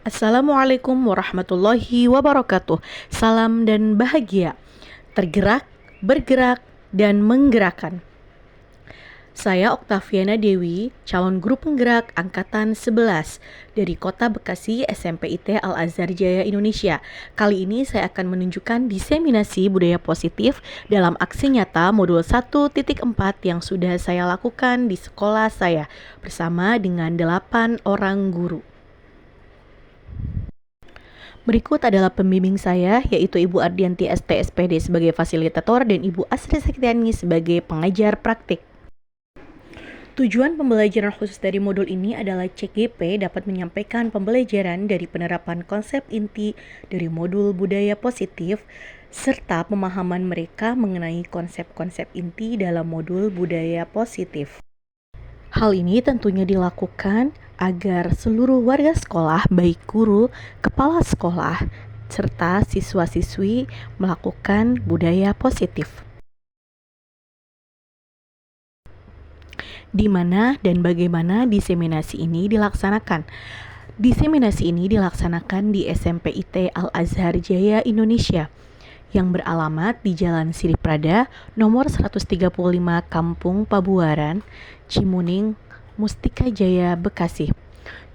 Assalamualaikum warahmatullahi wabarakatuh. Salam dan bahagia. Tergerak, bergerak, dan menggerakkan. Saya Oktaviana Dewi, calon guru penggerak angkatan 11 dari Kota Bekasi SMPIT Al-Azhar Jaya Indonesia. Kali ini saya akan menunjukkan diseminasi budaya positif dalam aksi nyata modul 1.4 yang sudah saya lakukan di sekolah saya bersama dengan 8 orang guru. Berikut adalah pembimbing saya, yaitu Ibu Ardianti ST-SPD sebagai fasilitator dan Ibu Asri Saktiani sebagai pengajar praktik. Tujuan pembelajaran khusus dari modul ini adalah CGP dapat menyampaikan pembelajaran dari penerapan konsep inti dari modul budaya positif, serta pemahaman mereka mengenai konsep-konsep inti dalam modul budaya positif. Hal ini tentunya dilakukan agar seluruh warga sekolah, baik guru, kepala sekolah, serta siswa-siswi melakukan budaya positif. Di mana dan bagaimana diseminasi ini dilaksanakan? Diseminasi ini dilaksanakan di SMPIT Al-Azhar Jaya Indonesia yang beralamat di Jalan Siriprada nomor 135 Kampung Pabuaran, Cimuning, Mustika Jaya, Bekasi.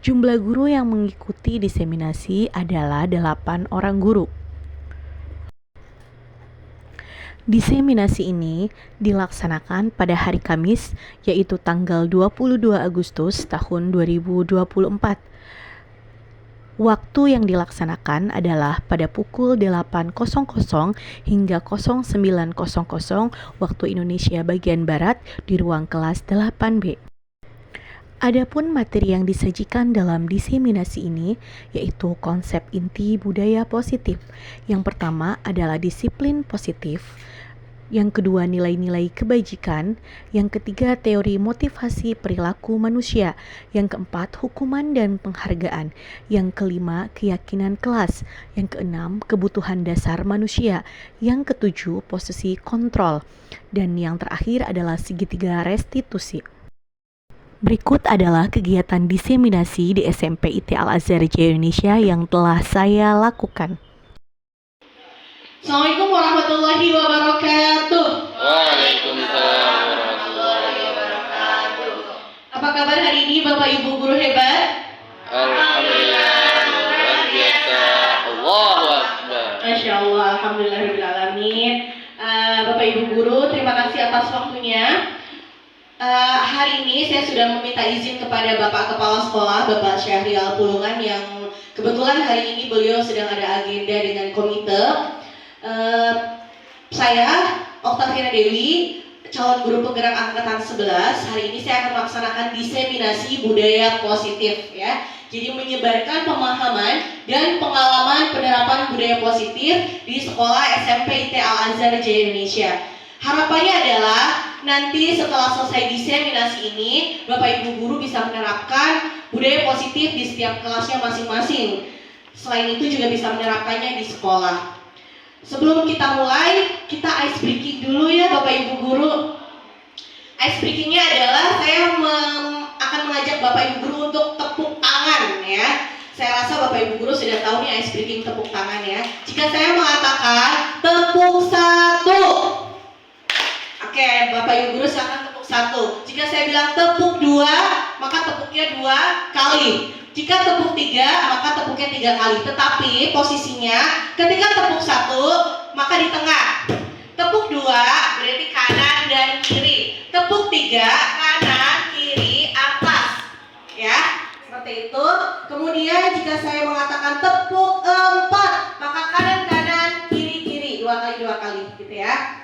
Jumlah guru yang mengikuti diseminasi adalah 8 orang guru. Diseminasi ini dilaksanakan pada hari Kamis, yaitu tanggal 22 Agustus tahun 2024. Waktu yang dilaksanakan adalah pada pukul 8.00 hingga 09.00 waktu Indonesia bagian Barat di ruang kelas 8B. Adapun materi yang disajikan dalam diseminasi ini yaitu konsep inti budaya positif. Yang pertama adalah disiplin positif. Yang kedua, nilai-nilai kebajikan. Yang ketiga, teori motivasi perilaku manusia. Yang keempat, hukuman dan penghargaan. Yang kelima, keyakinan kelas. Yang keenam, kebutuhan dasar manusia. Yang ketujuh, posisi kontrol. Dan yang terakhir adalah segitiga restitusi. Berikut adalah kegiatan diseminasi di SMPIT Al-Azhar Jaya Indonesia yang telah saya lakukan. Assalamualaikum warahmatullahi wabarakatuh. Waalaikumsalam warahmatullahi wabarakatuh. Apa kabar hari ini Bapak Ibu guru hebat? Alhamdulillah, luar biasa. Allahu Akbar. Masya Allah, alhamdulillahirrahmanirrahim. Bapak Ibu guru, terima kasih atas waktunya. Hari ini saya sudah meminta izin kepada Bapak Kepala Sekolah, Bapak Syahrial Pulungan, yang kebetulan hari ini beliau sedang ada agenda dengan komite. Saya, Oktaviana Dewi, calon guru penggerak angkatan 11, hari ini saya akan melaksanakan diseminasi budaya positif ya. Jadi menyebarkan pemahaman dan pengalaman penerapan budaya positif di sekolah SMPIT Al-Azhar Jaya Indonesia. Harapannya adalah nanti setelah selesai diseminasi ini, Bapak Ibu guru bisa menerapkan budaya positif di setiap kelasnya masing-masing. Selain itu juga bisa menerapkannya di sekolah. Sebelum kita mulai, kita ice breaking dulu ya Bapak Ibu guru. Ice breakingnya adalah saya akan mengajak Bapak Ibu guru untuk tepuk tangan ya. Saya rasa Bapak Ibu guru sudah tahu nih ice breaking tepuk tangan ya. Jika saya mengatakan tepuk 1, oke, Bapak Ibu guru silakan tepuk 1. Jika saya bilang tepuk 2, maka tepuknya 2 kali. Jika tepuk 3, maka tepuknya 3 kali. Tetapi posisinya ketika tepuk 1, maka di tengah. Tepuk 2 berarti kanan dan kiri. Tepuk 3, kanan, kiri, atas. Ya, seperti itu. Kemudian jika saya mengatakan tepuk 4, maka kanan, kiri, 2 kali gitu ya.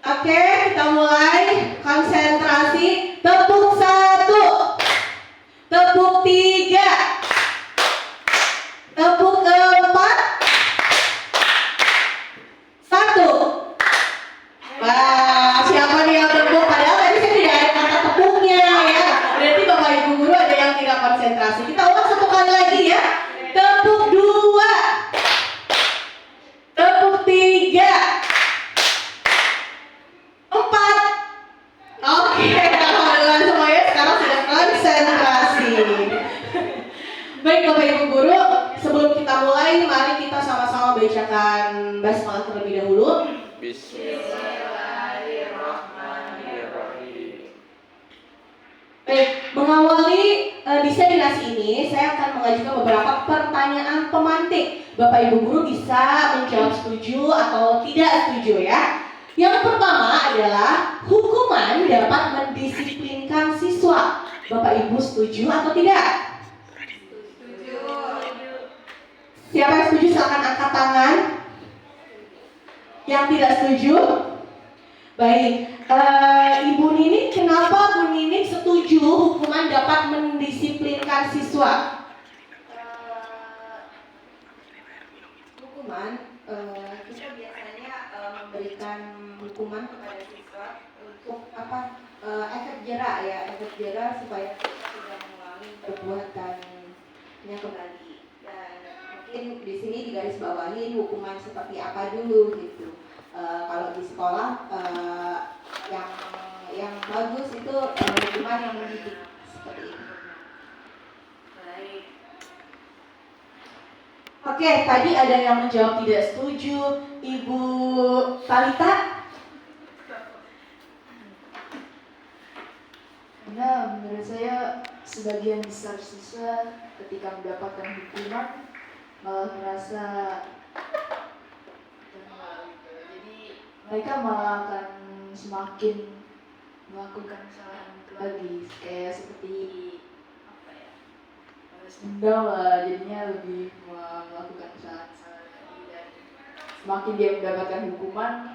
Oke, kita mulai. Konsentrasi. Tepuk 1, tepuk 3, tepuk 4, 1. Wah, siapa nih yang tepuk? Padahal tadi saya tidak ada kata tepuknya ya. Berarti Bapak Ibu guru ada yang tidak konsentrasi. Kita ulang 1 kali lagi ya. Tepuk 2, tepuk 3, 4. Oke, alhamdulillah semuanya sekarang sudah konsentrasi. Baik Bapak Ibu Guru, sebelum kita mulai, mari kita sama-sama bacakan basmalah terlebih dahulu. Bismillahirrahmanirrahim. Baik, mengawali diseminasi ini, saya akan mengajukan beberapa pertanyaan pemantik. Bapak Ibu Guru bisa menjawab setuju atau tidak setuju ya. Yang pertama adalah hukuman dapat mendisiplinkan siswa. Bapak Ibu setuju atau tidak? Setuju. Siapa yang setuju silakan angkat tangan. Yang tidak setuju? Baik, Ibu Nini, kenapa Bu Nini setuju hukuman dapat mendisiplinkan siswa? Hukuman, kita biasanya memberikan hukuman kepada siswa untuk apa? Efek jerak ya, efek jerak supaya siswa tidak mengulangi perbuatannya kembali. Dan mungkin di sini digarisbawahi hukuman seperti apa dulu gitu. Kalau di sekolah yang bagus itu hukuman yang mendidik seperti itu. Baik. Oke, tadi ada yang menjawab tidak setuju. Ibu Talita? Karena menurut saya sebagian besar siswa ketika mendapatkan hukuman malah merasa jadi mereka malah akan semakin melakukan kesalahan itu lagi, kayak seperti apa ya, balas dendam lah, jadinya lebih melakukan kesalahan-kesalahan lagi, dan semakin dia mendapatkan hukuman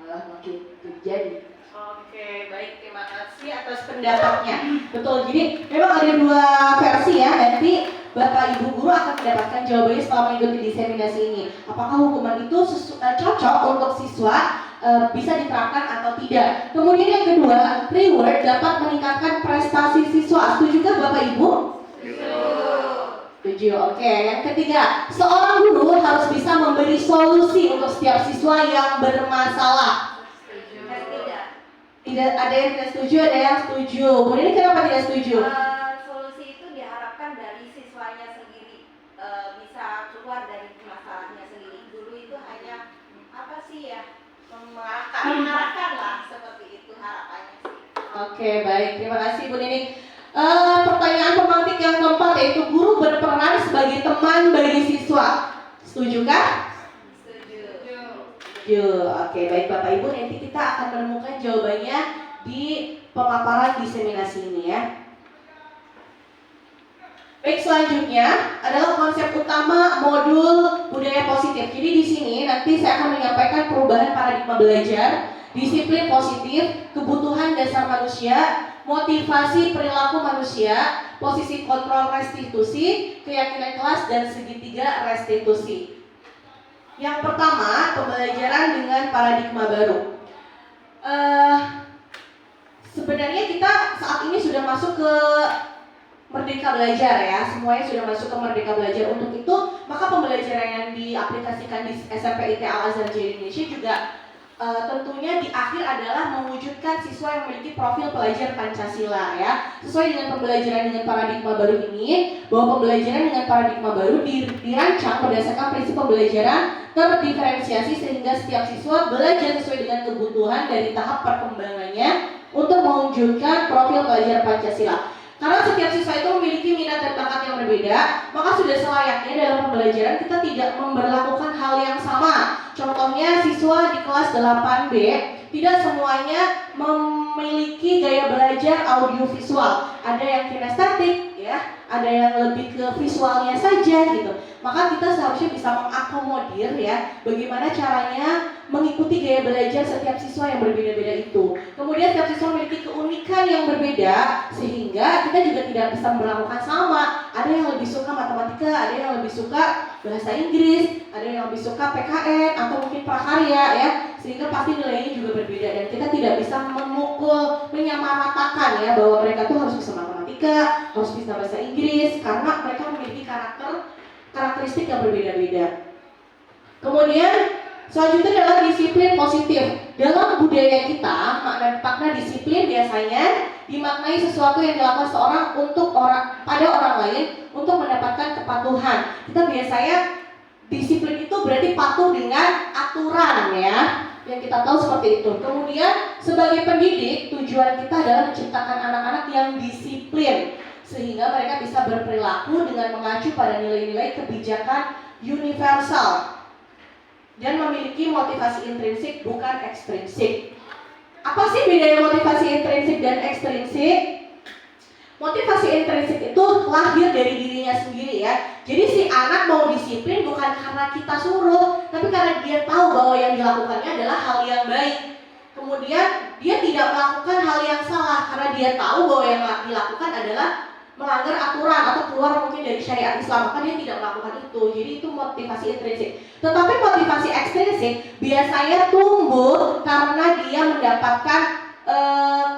malah makin terjadi. Oke, baik, terima kasih atas pendapatnya. Betul, jadi memang ada dua versi ya. Nanti Bapak Ibu Guru akan mendapatkan jawabannya setelah mengikuti diseminasi ini. Apakah hukuman itu cocok untuk siswa, bisa diterapkan atau tidak. Kemudian yang kedua, reward dapat meningkatkan prestasi siswa. Setujukah Bapak Ibu? Setuju. Oke, yang ketiga, seorang guru harus bisa memberi solusi untuk setiap siswa yang bermasalah. Tidak, ada yang tidak setuju, ada yang setuju. Kemudian kenapa tidak setuju? Solusi itu diharapkan dari siswanya sendiri, bisa keluar dari masalahnya sendiri. Dulu itu hanya apa sih ya, mengarahkan lah, seperti itu harapannya sih. Oke, baik, terima kasih Bu Nini. Pertanyaan pemantik yang keempat, yaitu guru berperan sebagai teman bagi siswa. Setujukah? Oke, baik Bapak Ibu, nanti kita akan menemukan jawabannya di pemaparan diseminasi ini ya. Baik, selanjutnya adalah konsep utama modul budaya positif. Jadi di sini nanti saya akan menyampaikan perubahan paradigma belajar, disiplin positif, kebutuhan dasar manusia, motivasi perilaku manusia, posisi kontrol restitusi, keyakinan kelas, dan segitiga restitusi. Yang pertama, pembelajaran dengan paradigma baru. Sebenarnya kita saat ini sudah masuk ke Merdeka Belajar ya, semuanya sudah masuk ke Merdeka Belajar. Untuk itu, maka pembelajaran yang diaplikasikan di SMP IT Al-Azhar Jaya Indonesia juga tentunya di akhir adalah mewujudkan siswa yang memiliki profil pelajar Pancasila ya. Sesuai dengan pembelajaran dengan paradigma baru ini, bahwa pembelajaran dengan paradigma baru dirancang berdasarkan prinsip pembelajaran terdiferensiasi sehingga setiap siswa belajar sesuai dengan kebutuhan dari tahap perkembangannya untuk mewujudkan profil pelajar Pancasila. Karena setiap siswa itu memiliki minat dan bakat yang berbeda, maka sudah selayaknya dalam pembelajaran kita tidak memberlakukan hal yang sama. Contohnya siswa di kelas 8B tidak semuanya memiliki gaya belajar audiovisual. Ada yang kinestetik ya, ada yang lebih ke visualnya saja gitu. Maka kita seharusnya bisa mengakomodir ya bagaimana caranya mengikuti gaya belajar setiap siswa yang berbeda-beda itu. Kemudian setiap siswa memiliki keunikan yang berbeda sehingga kita juga tidak bisa memperlakukan sama. Ada yang lebih suka matematika, ada yang lebih suka bahasa Inggris, ada yang lebih suka PKN atau mungkin prakarya ya, sehingga pasti nilainya juga berbeda dan kita tidak bisa menyamaratakan ya bahwa mereka tuh harus bisa matematika, harus bisa bahasa Inggris karena mereka memiliki karakteristik yang berbeda-beda. Kemudian selanjutnya adalah disiplin positif. Dalam budaya kita, makna disiplin biasanya dimaknai sesuatu yang dilakukan seorang pada orang lain untuk mendapatkan kepatuhan. Kita biasanya disiplin itu berarti patuh dengan aturan ya, yang kita tahu seperti itu. Kemudian sebagai pendidik, tujuan kita adalah menciptakan anak-anak yang disiplin sehingga mereka bisa berperilaku dengan mengacu pada nilai-nilai kebijakan universal dan memiliki motivasi intrinsik bukan ekstrinsik. Apa sih bedanya motivasi intrinsik dan ekstrinsik? Motivasi intrinsik itu lahir dari dirinya sendiri ya. Jadi si anak mau disiplin bukan karena kita suruh, tapi karena dia tahu bahwa yang dilakukannya adalah hal yang baik. Kemudian dia tidak melakukan hal yang salah karena dia tahu bahwa yang dilakukan adalah melanggar aturan atau keluar mungkin dari syariat Islam, maka dia tidak melakukan itu. Jadi itu motivasi intrinsik. Tetapi motivasi ekstrinsik biasanya tumbuh karena dia mendapatkan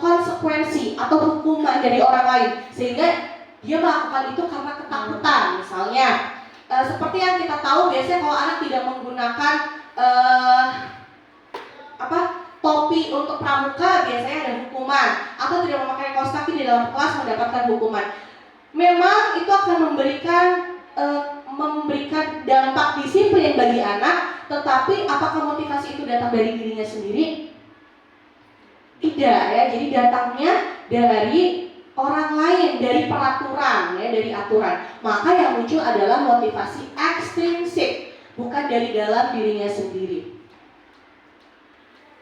konsekuensi atau hukuman dari orang lain, sehingga dia melakukan itu karena ketakutan. Misalnya seperti yang kita tahu biasanya kalau anak tidak menggunakan topi untuk pramuka biasanya ada hukuman, atau tidak memakai kaos kaki di dalam kelas mendapatkan hukuman. Memang itu akan memberikan dampak disiplin bagi anak, tetapi apakah motivasi itu datang dari dirinya sendiri? Tidak ya, jadi datangnya dari orang lain, dari peraturan ya, dari aturan. Maka yang muncul adalah motivasi ekstrinsik, bukan dari dalam dirinya sendiri.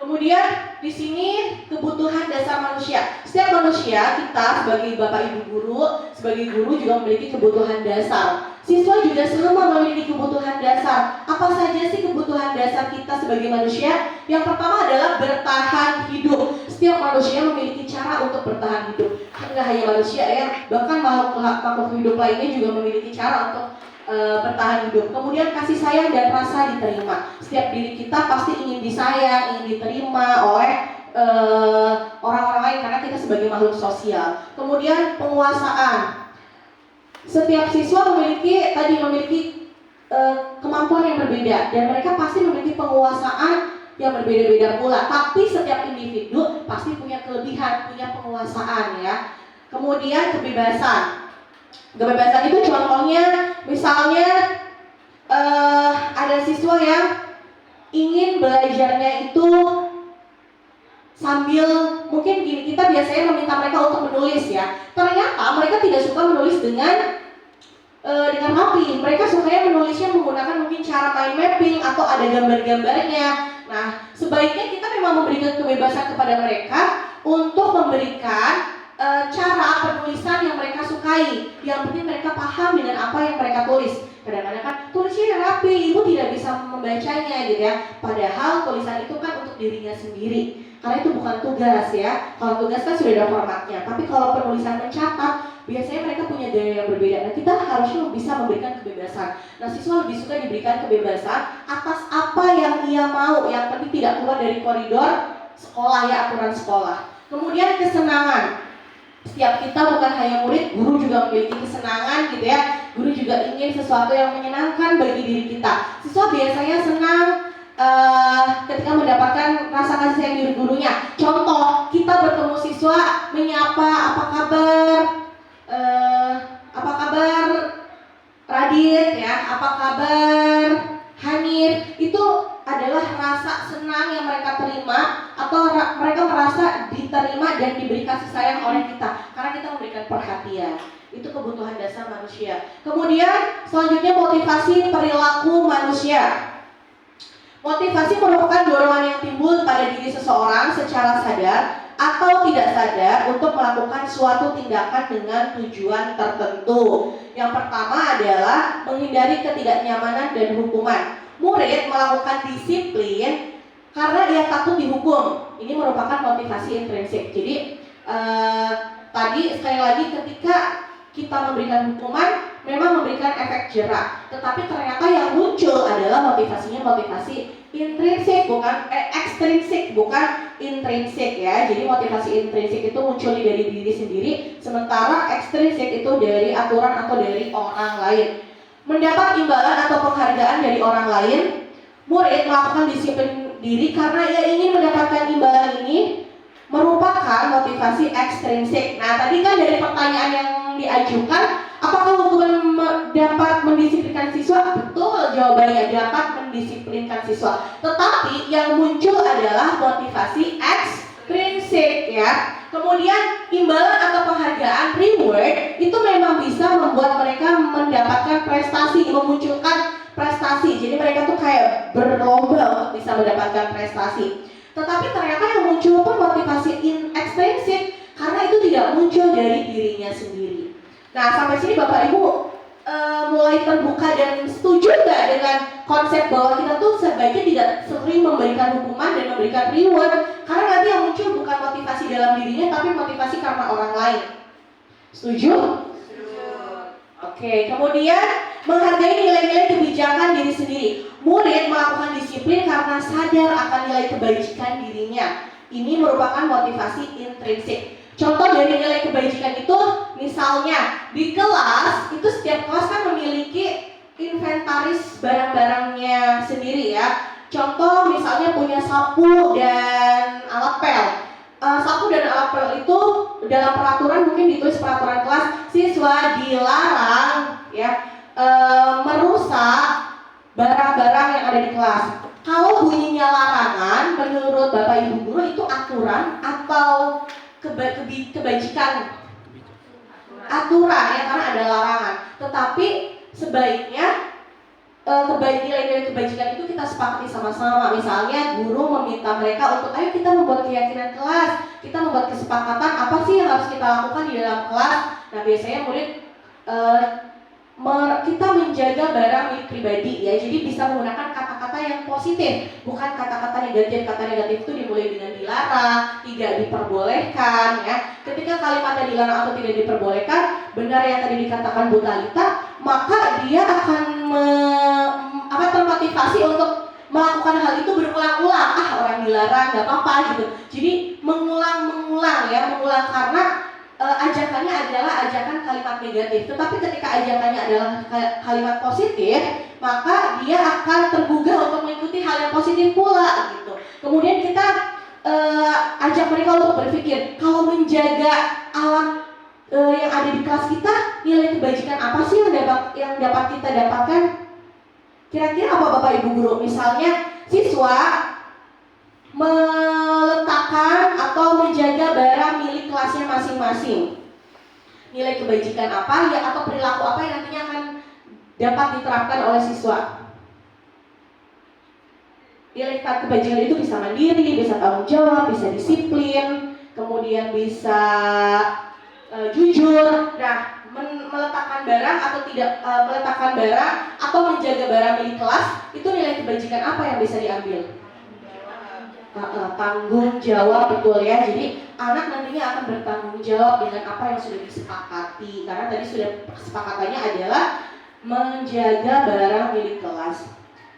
Kemudian di sini kebutuhan dasar manusia. Setiap manusia, kita sebagai bapak ibu guru, sebagai guru juga memiliki kebutuhan dasar. Siswa juga sama memiliki kebutuhan dasar. Apa saja sih kebutuhan dasar kita sebagai manusia? Yang pertama adalah bertahan hidup. Setiap manusia memiliki cara untuk bertahan hidup. Tidak hanya manusia ya, bahkan makhluk hidup lainnya juga memiliki cara untuk bertahan hidup. Kemudian kasih sayang dan rasa diterima. Setiap diri kita pasti ingin disayang, ingin diterima oleh orang-orang lain karena kita sebagai makhluk sosial. Kemudian penguasaan. Setiap siswa memiliki kemampuan yang berbeda dan mereka pasti memiliki penguasaan yang berbeda-beda pula. Tapi setiap individu pasti punya kelebihan, punya penguasaan ya. Kemudian kebebasan. Kebebasan itu contohnya misalnya ada siswa yang ingin belajarnya itu sambil mungkin gini, kita biasanya meminta mereka untuk menulis ya. Ternyata mereka tidak suka menulis dengan rapi. Mereka sukanya menulisnya menggunakan mungkin cara mind mapping atau ada gambar-gambarnya. Nah, sebaiknya kita memang memberikan kebebasan kepada mereka untuk memberikan cara penulisan yang mereka sukai. Yang penting mereka paham dengan apa yang mereka tulis. Kadang-kadang kan tulisnya rapi, ibu tidak bisa membacanya gitu ya. Padahal tulisan itu kan untuk dirinya sendiri. Karena itu bukan tugas ya. Kalau tugas kan sudah ada formatnya. Tapi kalau penulisan mencatat, biasanya mereka punya gaya yang berbeda. Nah, kita harusnya bisa memberikan kebebasan. Nah, siswa lebih suka diberikan kebebasan atas apa yang ia mau. Yang penting tidak keluar dari koridor sekolah ya, aturan sekolah. Kemudian kesenangan. Setiap kita bukan hanya murid, guru juga memiliki kesenangan gitu ya. Guru juga ingin sesuatu yang menyenangkan bagi diri kita. Siswa biasanya senang ketika mendapatkan rasa kasih sayang dari gurunya. Contoh, kita bertemu siswa menyapa, apa kabar Radit ya, apa kabar Hanif. Itu adalah rasa senang yang mereka terima atau mereka merasa diterima dan diberi kasih sayang oleh kita karena kita memberikan perhatian. Itu kebutuhan dasar manusia. Kemudian selanjutnya motivasi perilaku manusia. Motivasi merupakan dorongan yang timbul pada diri seseorang secara sadar atau tidak sadar untuk melakukan suatu tindakan dengan tujuan tertentu. Yang pertama adalah menghindari ketidaknyamanan dan hukuman. Murid melakukan disiplin karena ia takut dihukum. Ini merupakan motivasi intrinsik. Jadi tadi sekali lagi ketika kita memberikan hukuman memang memberikan efek jerak, tetapi ternyata yang muncul adalah motivasinya motivasi intrinsik bukan ekstrinsik, bukan intrinsik ya. Jadi motivasi intrinsik itu muncul dari diri sendiri, sementara ekstrinsik itu dari aturan atau dari orang lain. Mendapat imbalan atau penghargaan dari orang lain, murid melakukan disiplin diri karena ia ingin mendapatkan imbalan ini merupakan motivasi ekstrinsik. Nah, tadi kan dari pertanyaan yang diajukan, apakah hukuman dapat mendisiplinkan siswa? Betul, jawabannya dapat mendisiplinkan siswa. Tetapi yang muncul adalah motivasi ekstrinsik ya. Kemudian imbalan atau penghargaan reward itu memang bisa membuat mereka mendapatkan prestasi, memunculkan prestasi. Jadi mereka tuh kayak berlomba untuk bisa mendapatkan prestasi. Tetapi ternyata yang muncul pun motivasi ekstrinsik karena itu tidak muncul dari dirinya sendiri. Nah, sampai sini Bapak Ibu mulai terbuka dan setuju nggak dengan konsep bahwa kita tuh sebaiknya tidak sering memberikan hukuman dan memberikan reward karena nanti yang muncul bukan motivasi dalam dirinya tapi motivasi karena orang lain. Setuju? Oke, kemudian menghargai nilai-nilai kebijakan diri sendiri. Murid melakukan disiplin karena sadar akan nilai kebajikan dirinya. Ini merupakan motivasi intrinsik. Contoh dari nilai kebajikan itu, misalnya di kelas, itu setiap kelas kan memiliki inventaris barang-barangnya sendiri ya. Contoh misalnya punya sapu dan alat pel. Sapu dan alat pel itu dalam peraturan mungkin ditulis peraturan kelas siswa dilarang ya merusak barang-barang yang ada di kelas. Kalau bunyinya larangan, menurut Bapak Ibu guru itu aturan atau kebajikan? Aturan ya, karena ada larangan. Tetapi sebaiknya nilai-nilai kebajikan itu kita sepakati sama-sama. Misalnya guru meminta mereka untuk ayo kita membuat keyakinan kelas, kita membuat kesepakatan apa sih yang harus kita lakukan di dalam kelas. Nah, biasanya murid kita menjaga barang milik pribadi ya, jadi bisa menggunakan kata-kata yang positif, bukan kata-kata negatif. Kata negatif itu dimulai dengan dilarang, tidak diperbolehkan ya. Ketika kalimatnya dilarang atau tidak diperbolehkan, benar yang tadi dikatakan Bu Talita, maka dia akan termotivasi untuk melakukan hal itu berulang-ulang. Orang dilarang nggak apa-apa gitu. Jadi mengulang ya, mengulang karena ajakannya adalah ajakan kalimat negatif. Tetapi ketika ajakannya adalah kalimat positif, maka dia akan tergugah untuk mengikuti hal yang positif pula gitu. Kemudian kita ajak mereka untuk berpikir, kalau menjaga alat yang ada di kelas kita, nilai kebajikan apa sih yang dapat kita dapatkan? Kira-kira apa Bapak Ibu guru? Misalnya siswa meletakkan atau menjaga barang milik kelasnya masing-masing. Nilai kebajikan apa ya atau perilaku apa yang nantinya akan dapat diterapkan oleh siswa? Nilai kebajikan itu bisa mandiri, bisa tanggung jawab, bisa disiplin, kemudian bisa jujur. Nah, meletakkan barang atau tidak meletakkan barang atau menjaga barang milik kelas itu nilai kebajikan apa yang bisa diambil? Tanggung jawab, betul ya. Jadi anak nantinya akan bertanggung jawab dengan apa yang sudah disepakati, karena tadi sudah kesepakatannya adalah menjaga barang milik kelas.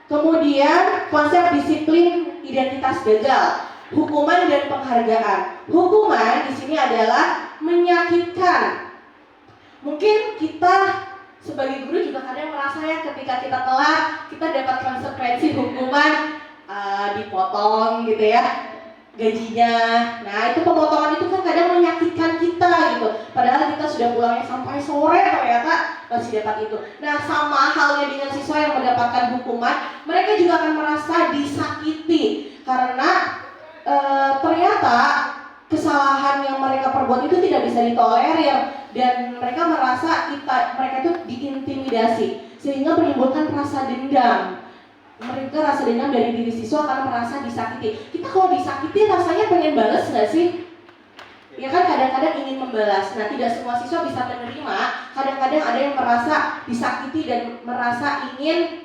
Kemudian konsep disiplin identitas gagal, hukuman dan penghargaan. Hukuman di sini adalah menyakitkan. Mungkin kita sebagai guru juga kadang merasa ya, ketika kita telat, kita dapat konsekuensi hukuman, dipotong gitu ya gajinya. Nah, itu pemotongan itu kan kadang menyakitkan kita gitu. Padahal kita sudah pulangnya sampai sore, ternyata masih dapat itu. Nah, sama halnya dengan siswa yang mendapatkan hukuman, mereka juga akan merasa disakiti karena ternyata kesalahan yang mereka perbuat itu tidak bisa ditolerir dan mereka merasa mereka itu diintimidasi sehingga menimbulkan rasa dendam. Mereka rasa dendam dari diri siswa karena merasa disakiti. Kita kalau disakiti rasanya pengen balas nggak sih? Ya kan, kadang-kadang ingin membalas. Nah, tidak semua siswa bisa menerima. Kadang-kadang ada yang merasa disakiti dan merasa ingin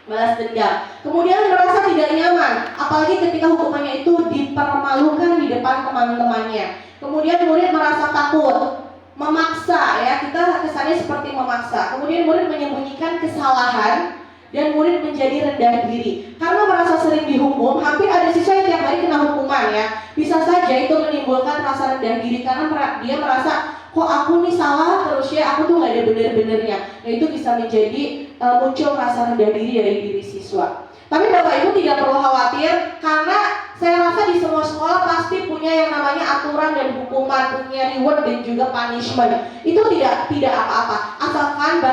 balas dendam. Kemudian merasa tidak nyaman, apalagi ketika hukumannya itu dipermalukan di depan teman-temannya. Kemudian murid merasa takut, memaksa ya, kita kesannya seperti memaksa. Kemudian murid menyembunyikan kesalahan dan murid menjadi rendah diri karena merasa sering dihukum. Hampir ada siswa yang tiap hari kena hukuman ya. Bisa saja itu menimbulkan rasa rendah diri karena dia merasa kok aku nih salah terus ya, aku tuh gak ada bener-benernya. Nah, itu bisa menjadi muncul rasa rendah diri dari diri siswa. Tapi Bapak Ibu tidak perlu khawatir, karena saya rasa di semua sekolah pasti punya yang namanya aturan dan hukuman, punya reward dan juga punishment. Itu tidak apa-apa, asalkan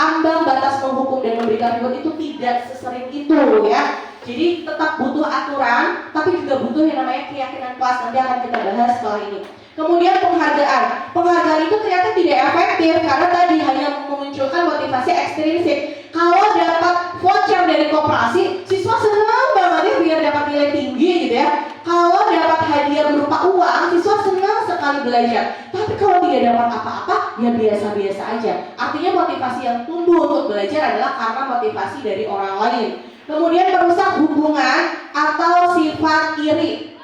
ambang batas menghukum dan memberikan reward itu tidak sesering itu ya. Jadi tetap butuh aturan, tapi juga butuh yang namanya keyakinan kelas. Nanti akan kita bahas setelah ini. Kemudian penghargaan itu ternyata tidak efektif karena tadi hanya memunculkan motivasi ekstrinsik. Kalau dapat voucher dari koperasi, siswa senang banget ya biar dapat nilai tinggi gitu ya. Kalau dapat hadiah berupa uang, siswa senang sekali belajar. Tapi kalau tidak dapat apa-apa, ya biasa-biasa aja. Artinya motivasi yang tumbuh untuk belajar adalah karena motivasi dari orang lain. Kemudian merusak hubungan atau sifat iri,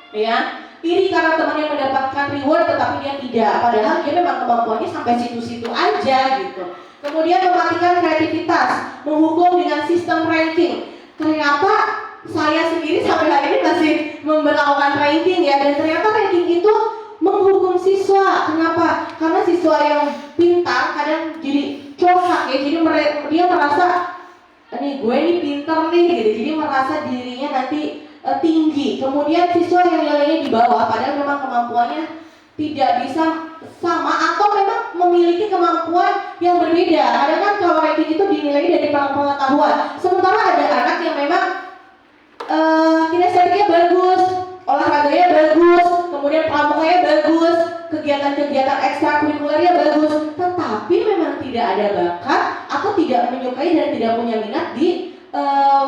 ya. Iri karena temannya mendapatkan reward tetapi dia tidak, padahal dia memang kemampuannya sampai situ-situ aja gitu. Kemudian mematikan kreativitas, menghukum dengan sistem ranking. Ternyata saya sendiri sampai hari ini masih memberlakukan ranking ya, dan ternyata ranking itu menghukum siswa. Kenapa? Karena siswa yang pintar kadang jadi congkak ya, jadi dia merasa nih gue nih pintar nih gitu, jadi merasa dirinya nanti tinggi. Kemudian siswa yang nilainya di bawah padahal memang kemampuannya tidak bisa sama atau memang memiliki kemampuan yang berbeda. Ada kan kalau ranking itu dinilai dari pengetahuan, sementara ada anak yang memang kinestetiknya bagus, olahraganya bagus, kemudian pramukanya bagus, kegiatan-kegiatan ekstrakurikulernya bagus, tetapi memang tidak ada bakat atau tidak menyukai dan tidak punya minat di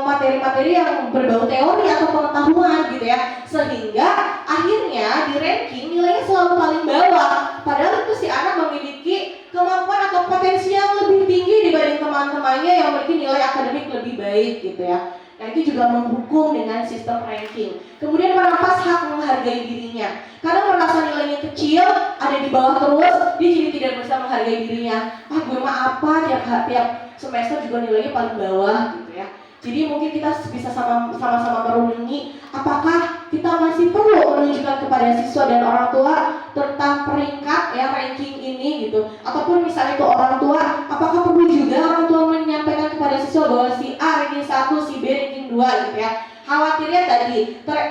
materi-materi yang berbau teori atau pengetahuan gitu ya, sehingga akhirnya di ranking nilainya selalu paling bawah, padahal itu si anak memiliki kemampuan atau potensi yang lebih tinggi dibanding teman-temannya yang memiliki nilai akademik lebih baik gitu ya. Nah itu juga menghukum dengan sistem ranking. Kemudian merampas hak menghargai dirinya, karena merasa nilainya kecil, ada di bawah terus, dia jadi tidak bisa menghargai dirinya. Gue mah apa, tiap semester juga nilainya paling bawah gitu ya. Jadi mungkin kita bisa sama-sama merenungi apakah kita masih perlu menunjukkan kepada siswa dan orang tua tentang peringkat ya ranking ini gitu. Ataupun misalnya ke orang tua, apakah perlu juga orang tua menyampaikan kepada siswa bahwa si A ranking 1, si B ranking 2 gitu ya. Khawatirnya tadi,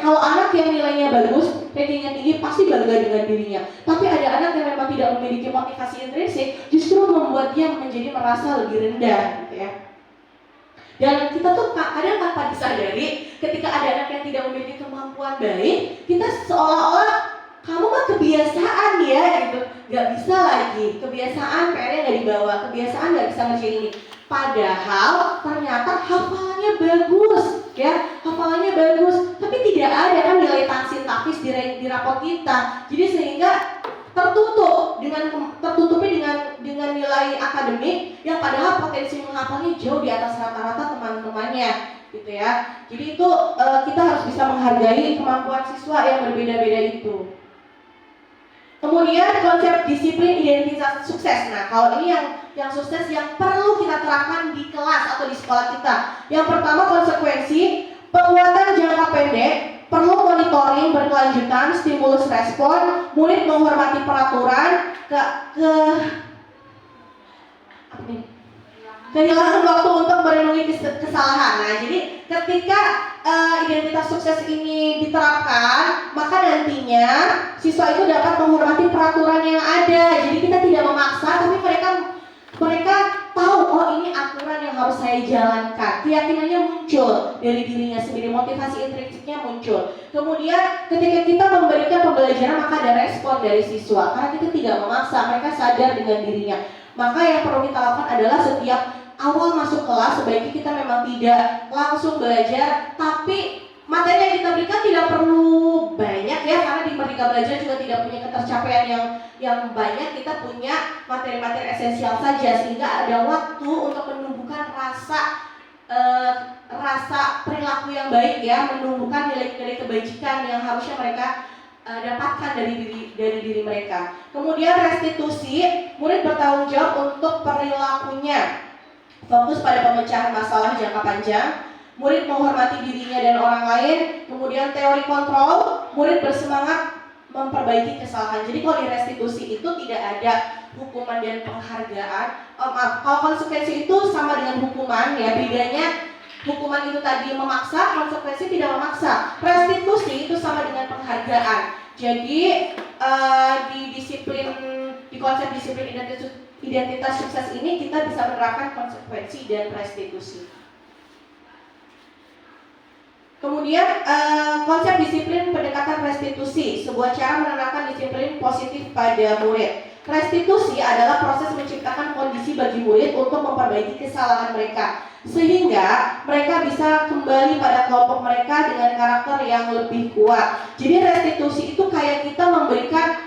kalau anak yang nilainya bagus, rankingnya tinggi, pasti bangga dengan dirinya. Tapi ada anak yang memang tidak memiliki motivasi intrinsik, justru membuat dia menjadi merasa lebih rendah gitu ya. Dan kita tuh kadang tanpa disadari, ketika ada anak yang tidak memiliki kemampuan baik, kita seolah-olah kamu mah kebiasaan ya gitu, gak bisa lagi, kebiasaan PR-nya gak dibawa, kebiasaan gak bisa ngerjain ini. Padahal ternyata hafalannya bagus ya, hafalannya bagus, tapi tidak ada kan nilai taksin takfis di rapot kita. Jadi sehingga tertutupi dengan nilai akademik yang padahal potensi menghafalnya jauh di atas rata-rata teman-temannya gitu ya. Jadi itu kita harus bisa menghargai kemampuan siswa yang berbeda-beda itu. Kemudian konsep disiplin identitas sukses. Nah, kalau ini yang sukses yang perlu kita terapkan di kelas atau di sekolah kita. Yang pertama konsekuensi, penguatan jangka pendek, perlu monitoring berkelanjutan, stimulus respon, murid menghormati peraturan, kehilangan waktu untuk merenungi kesalahan. Nah, jadi ketika identitas sukses ini diterapkan, maka nantinya siswa itu dapat menghormati peraturan yang ada. Jadi kita tidak memaksa, tapi mereka tahu, oh ini aturan yang harus saya jalankan. Keyakinannya muncul dari dirinya sendiri, motivasi intrinsiknya muncul. Kemudian ketika kita memberikan pembelajaran, maka ada respon dari siswa. Karena kita tidak memaksa, mereka sadar dengan dirinya. Maka yang perlu kita lakukan adalah setiap awal masuk kelas sebaiknya kita memang tidak langsung belajar, tapi materi yang kita berikan tidak perlu banyak ya, karena di Merdeka Belajar juga tidak punya ketercapaian yang banyak. Kita punya materi-materi esensial saja, sehingga ada waktu untuk menumbuhkan rasa perilaku yang baik ya, menumbuhkan nilai-nilai kebajikan yang harusnya mereka dapatkan dari diri mereka. Kemudian restitusi, murid bertanggung jawab untuk perilakunya, fokus pada pemecahan masalah jangka panjang, murid menghormati dirinya dan orang lain. Kemudian teori kontrol, murid bersemangat memperbaiki kesalahan. Jadi kalau di restitusi itu tidak ada hukuman dan penghargaan. Kalau konsekuensi itu sama dengan hukuman ya, bedanya hukuman itu tadi memaksa, konsekuensi tidak memaksa. Restitusi itu sama dengan penghargaan. Jadi di konsep disiplin identitas sukses ini kita bisa menerapkan konsekuensi dan restitusi. Kemudian konsep disiplin pendekatan restitusi, sebuah cara menanamkan disiplin positif pada murid. Restitusi adalah proses menciptakan kondisi bagi murid untuk memperbaiki kesalahan mereka, sehingga mereka bisa kembali pada kelompok mereka dengan karakter yang lebih kuat. Jadi restitusi itu kayak kita memberikan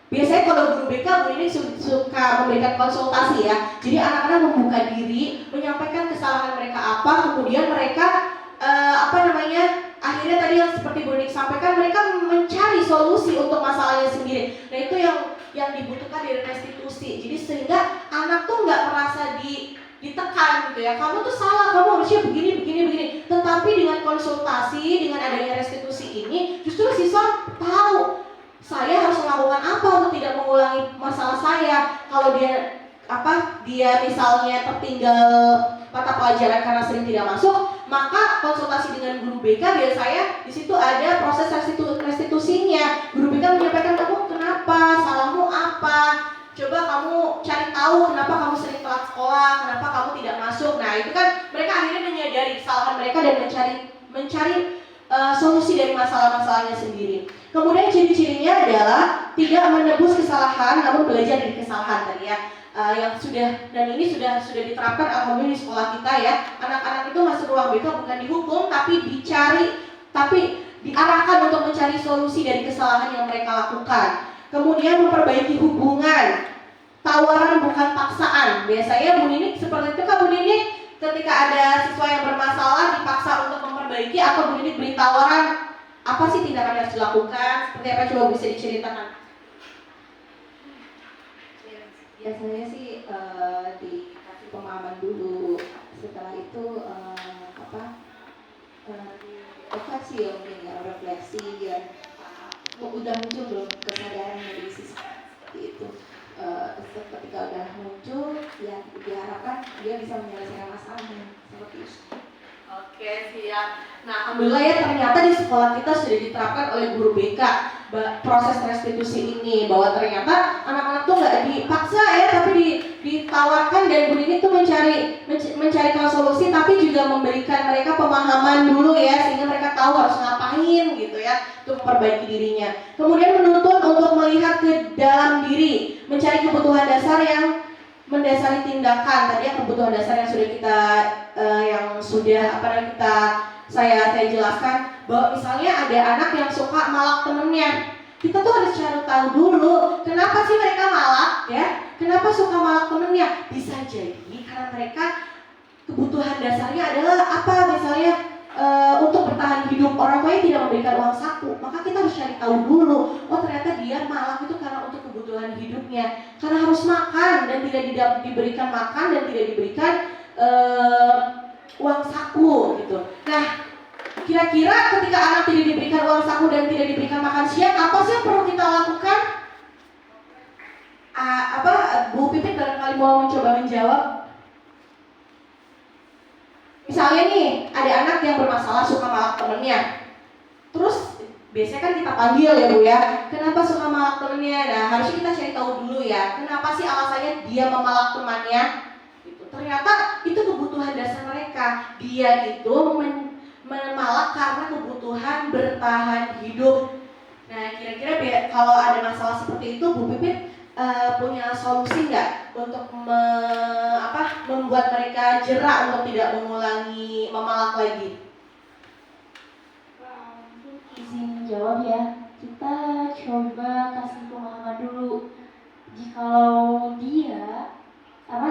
biasanya kalau guru BK, Bu ini suka memberikan konsultasi ya. Jadi anak-anak membuka diri, menyampaikan kesalahan mereka apa, kemudian mereka akhirnya tadi yang seperti Bu Nik sampaikan, mereka mencari solusi untuk masalahnya sendiri. Nah itu yang dibutuhkan dari restitusi. Jadi sehingga anak tuh nggak merasa ditekan gitu ya. Kamu tuh salah, kamu harusnya begini. Tetapi dengan konsultasi, dengan adanya restitusi ini, justru siswa tahu saya harus melakukan apa untuk tidak mengulangi masalah saya. Kalau dia misalnya tertinggal mata pelajaran karena sering tidak masuk, maka konsultasi dengan guru BK biasanya di situ ada proses restitusinya. Guru BK menyampaikan, kamu kenapa, salahmu apa, coba kamu cari tahu kenapa kamu sering telat sekolah, kenapa kamu tidak masuk. Nah itu kan mereka akhirnya menyadari kesalahan mereka dan mencari solusi dari masalah-masalahnya sendiri. Kemudian ciri-cirinya adalah tidak menebus kesalahan namun belajar dari kesalahan tadi ya. Yang sudah dan ini sudah diterapkan alhamdulillah di sekolah kita ya. Anak-anak itu masuk ruang BK bukan dihukum tapi diarahkan untuk mencari solusi dari kesalahan yang mereka lakukan. Kemudian memperbaiki hubungan, tawaran bukan paksaan. Biasanya Bu Nini seperti itu kan Bu Nini, ketika ada siswa yang bermasalah dipaksa untuk memperbaiki atau Bu Nini beri tawaran apa sih tindakan yang harus dilakukan, seperti apa, coba bisa diceritakan. Biasanya sih dikasih pemahaman dulu, setelah itu edukasi ya, mungkin ya, refleksi ya, udah muncul belum kesadaran dari siswa seperti itu. Ketika udah muncul ya diharapkan dia bisa menyelesaikan masalahnya seperti itu. Oke, siap. Nah, alhamdulillah ya ternyata di sekolah kita sudah diterapkan oleh guru BK proses restitusi ini, bahwa ternyata anak-anak tuh nggak dipaksa ya, tapi ditawarkan, dan Bu Nini tuh mencarikan solusi, tapi juga memberikan mereka pemahaman dulu ya, sehingga mereka tahu harus ngapain gitu ya untuk memperbaiki dirinya. Kemudian menuntut untuk melihat ke dalam diri, mencari kebutuhan dasar yang mendasari tindakan. Tadi yang kebutuhan dasar yang sudah saya jelaskan, bahwa misalnya ada anak yang suka malak temennya, kita tuh harus cari tahu dulu kenapa sih mereka malak ya, kenapa suka malak temennya. Bisa jadi karena mereka kebutuhan dasarnya adalah apa, misalnya untuk bertahan hidup, orang tuanya tidak memberikan uang saku, maka kita harus cari tahu dulu, oh ternyata dia malak itu karena untuk kebutuhan hidupnya, karena harus makan dan tidak diberikan makan dan tidak diberikan uang saku gitu. Nah, kira-kira ketika anak tidak diberikan uang saku dan tidak diberikan makan siang, apa sih yang perlu kita lakukan? Bu Pipit barangkali mau mencoba menjawab. Misalnya nih, ada anak yang bermasalah suka malak temennya. Terus biasanya kan kita panggil ya Bu ya, kenapa suka malak temennya? Nah, harusnya kita cari tahu dulu ya, kenapa sih alasannya dia memalak temannya? Gitu. Ternyata itu kebutuhan dasar mereka. Dia itu memalak karena kebutuhan bertahan hidup. Nah, kira-kira kalau ada masalah seperti itu, Bu Pipit punya solusi nggak untuk membuat mereka jerak untuk tidak mengulangi memalak lagi? Mungkin izin jawab ya, kita coba kasih pemahaman dulu. Jikalau dia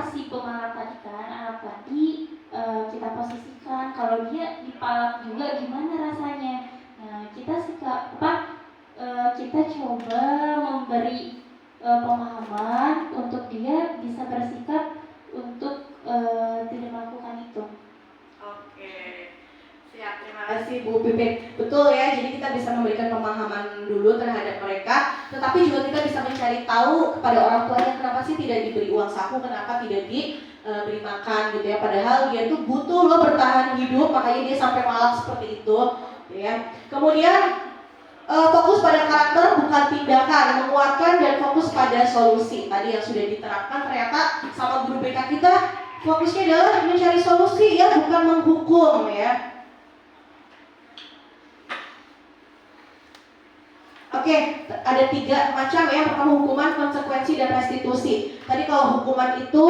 si pemalak tadi kan, anak tadi kita posisikan kalau dia dipalak juga gimana rasanya. Nah kita kita coba memberi pemahaman untuk dia bisa bersikap untuk tidak melakukan itu. Oke, siap, terima kasih Bu Pipit. Betul ya, jadi kita bisa memberikan pemahaman dulu terhadap mereka, tetapi juga kita bisa mencari tahu kepada orang tuanya kenapa sih tidak diberi uang saku, kenapa tidak beri makan gitu ya, padahal dia tuh butuh loh bertahan hidup, makanya dia sampai malam seperti itu gitu ya. Kemudian fokus pada karakter bukan tindakan, menguatkan dan fokus pada solusi. Tadi yang sudah diterapkan ternyata sama guru BK kita, fokusnya adalah mencari solusi ya, bukan menghukum ya. Oke, ada 3 macam ya. Pertama hukuman, konsekuensi, dan restitusi. Tadi kalau hukuman itu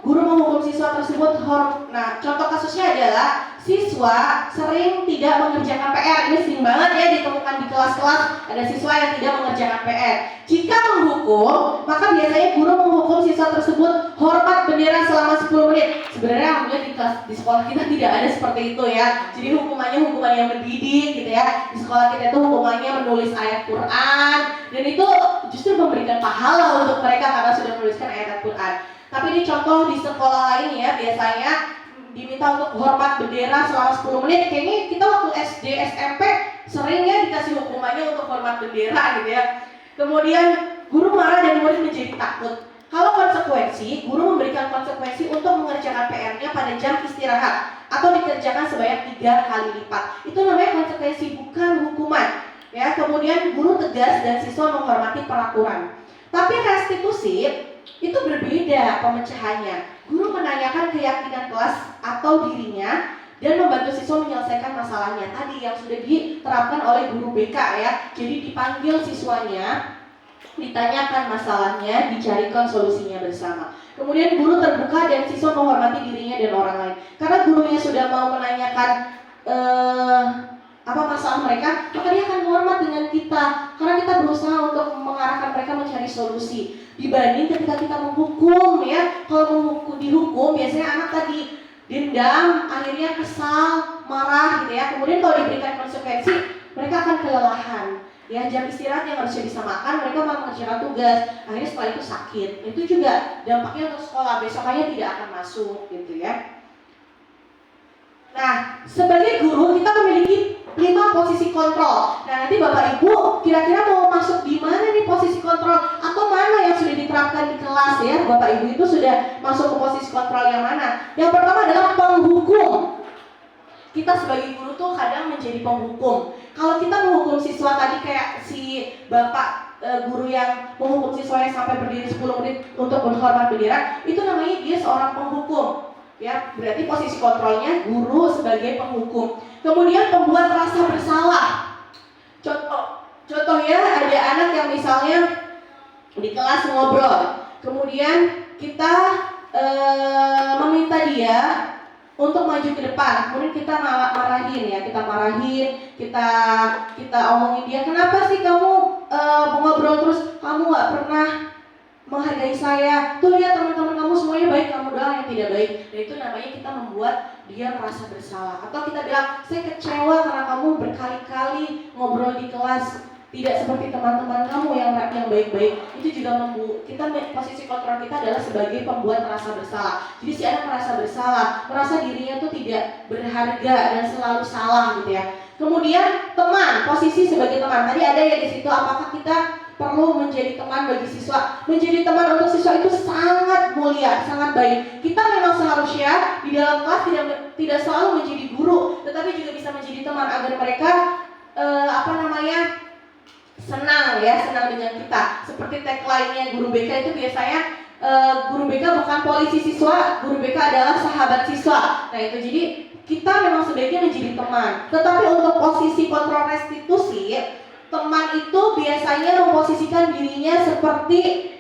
guru menghukum siswa tersebut. Nah, contoh kasusnya adalah siswa sering tidak mengerjakan PR. Ini sering banget ya ditemukan di kelas-kelas, ada siswa yang tidak mengerjakan PR. Jika menghukum, maka biasanya guru menghukum siswa tersebut hormat bendera selama 10 menit. Sebenarnya alhamdulillah di sekolah kita tidak ada seperti itu ya. Jadi hukumannya hukuman yang mendidik gitu ya. Di sekolah kita itu hukumannya menulis ayat Quran, dan itu justru memberikan pahala untuk mereka karena sudah menuliskan ayat Quran. Tapi ini contoh di sekolah lain ya, biasanya diminta untuk hormat bendera selama 10 menit. Kayaknya kita waktu SD, SMP sering ya dikasih hukumannya untuk hormat bendera gitu ya. Kemudian guru marah dan murid menjadi takut. Kalau konsekuensi, guru memberikan konsekuensi untuk mengerjakan PR-nya pada jam istirahat atau dikerjakan sebanyak 3 kali lipat. Itu namanya konsekuensi, bukan hukuman. Ya, kemudian guru tegas dan siswa menghormati peraturan. Tapi restitusi itu berbeda pemecahannya. Guru menanyakan keyakinan kelas atau dirinya dan membantu siswa menyelesaikan masalahnya. Tadi yang sudah diterapkan oleh guru BK ya. Jadi dipanggil siswanya, ditanyakan masalahnya, dicarikan solusinya bersama. Kemudian guru terbuka dan siswa menghormati dirinya dan orang lain. Karena gurunya sudah mau menanyakan apa masalah mereka, maka dia akan hormat dengan kita karena kita berusaha untuk mengarahkan mereka mencari solusi, dibanding ketika kita menghukum ya. Kalau dihukum biasanya anak tadi dendam, akhirnya kesal, marah gitu ya. Kemudian kalau diberikan konsekuensi, mereka akan kelelahan ya. Jam istirahat yang harusnya bisa makan, mereka malah mengerjakan tugas, akhirnya setelah itu sakit. Itu juga dampaknya untuk sekolah, besokannya tidak akan masuk gitu ya. Nah, sebagai guru kita memiliki 5 posisi kontrol. Nah, nanti Bapak Ibu kira-kira mau masuk di mana nih posisi kontrol, atau mana yang sudah diterapkan di kelas ya? Bapak Ibu itu sudah masuk ke posisi kontrol yang mana? Yang pertama adalah penghukum. Kita sebagai guru tuh kadang menjadi penghukum. Kalau kita menghukum siswa tadi kayak si Bapak guru yang menghukum siswanya sampai berdiri 10 menit untuk menghormat bendera, itu namanya dia seorang penghukum. Ya, berarti posisi kontrolnya guru sebagai penghukum. Kemudian pembuat rasa bersalah. Contohnya ada anak yang misalnya di kelas ngobrol, kemudian kita meminta dia untuk maju ke depan, kemudian kita marahin ya, kita omongin dia, kenapa sih kamu ngobrol terus, kamu nggak pernah menghargai saya, tuh lihat teman-teman kamu semuanya baik, kamu doang yang tidak baik. Dan itu namanya kita membuat dia merasa bersalah. Atau kita bilang, saya kecewa karena kamu berkali-kali ngobrol di kelas tidak seperti teman-teman kamu yang baik-baik. Itu juga posisi kontrol kita adalah sebagai pembuat merasa bersalah. Jadi si anak merasa bersalah, merasa dirinya tuh tidak berharga dan selalu salah gitu ya. Kemudian teman, posisi sebagai teman. Tadi ada ya di situ, apakah kita perlu menjadi teman bagi siswa? Menjadi teman untuk siswa itu sangat mulia, sangat baik. Kita memang seharusnya di dalam kelas tidak selalu menjadi guru, tetapi juga bisa menjadi teman agar mereka senang dengan kita. Seperti tagline-nya guru BK itu biasanya guru BK bukan polisi siswa, guru BK adalah sahabat siswa. Nah itu, jadi kita memang sebaiknya menjadi teman. Tetapi untuk posisi kontrol restitusi, teman itu biasanya memposisikan dirinya seperti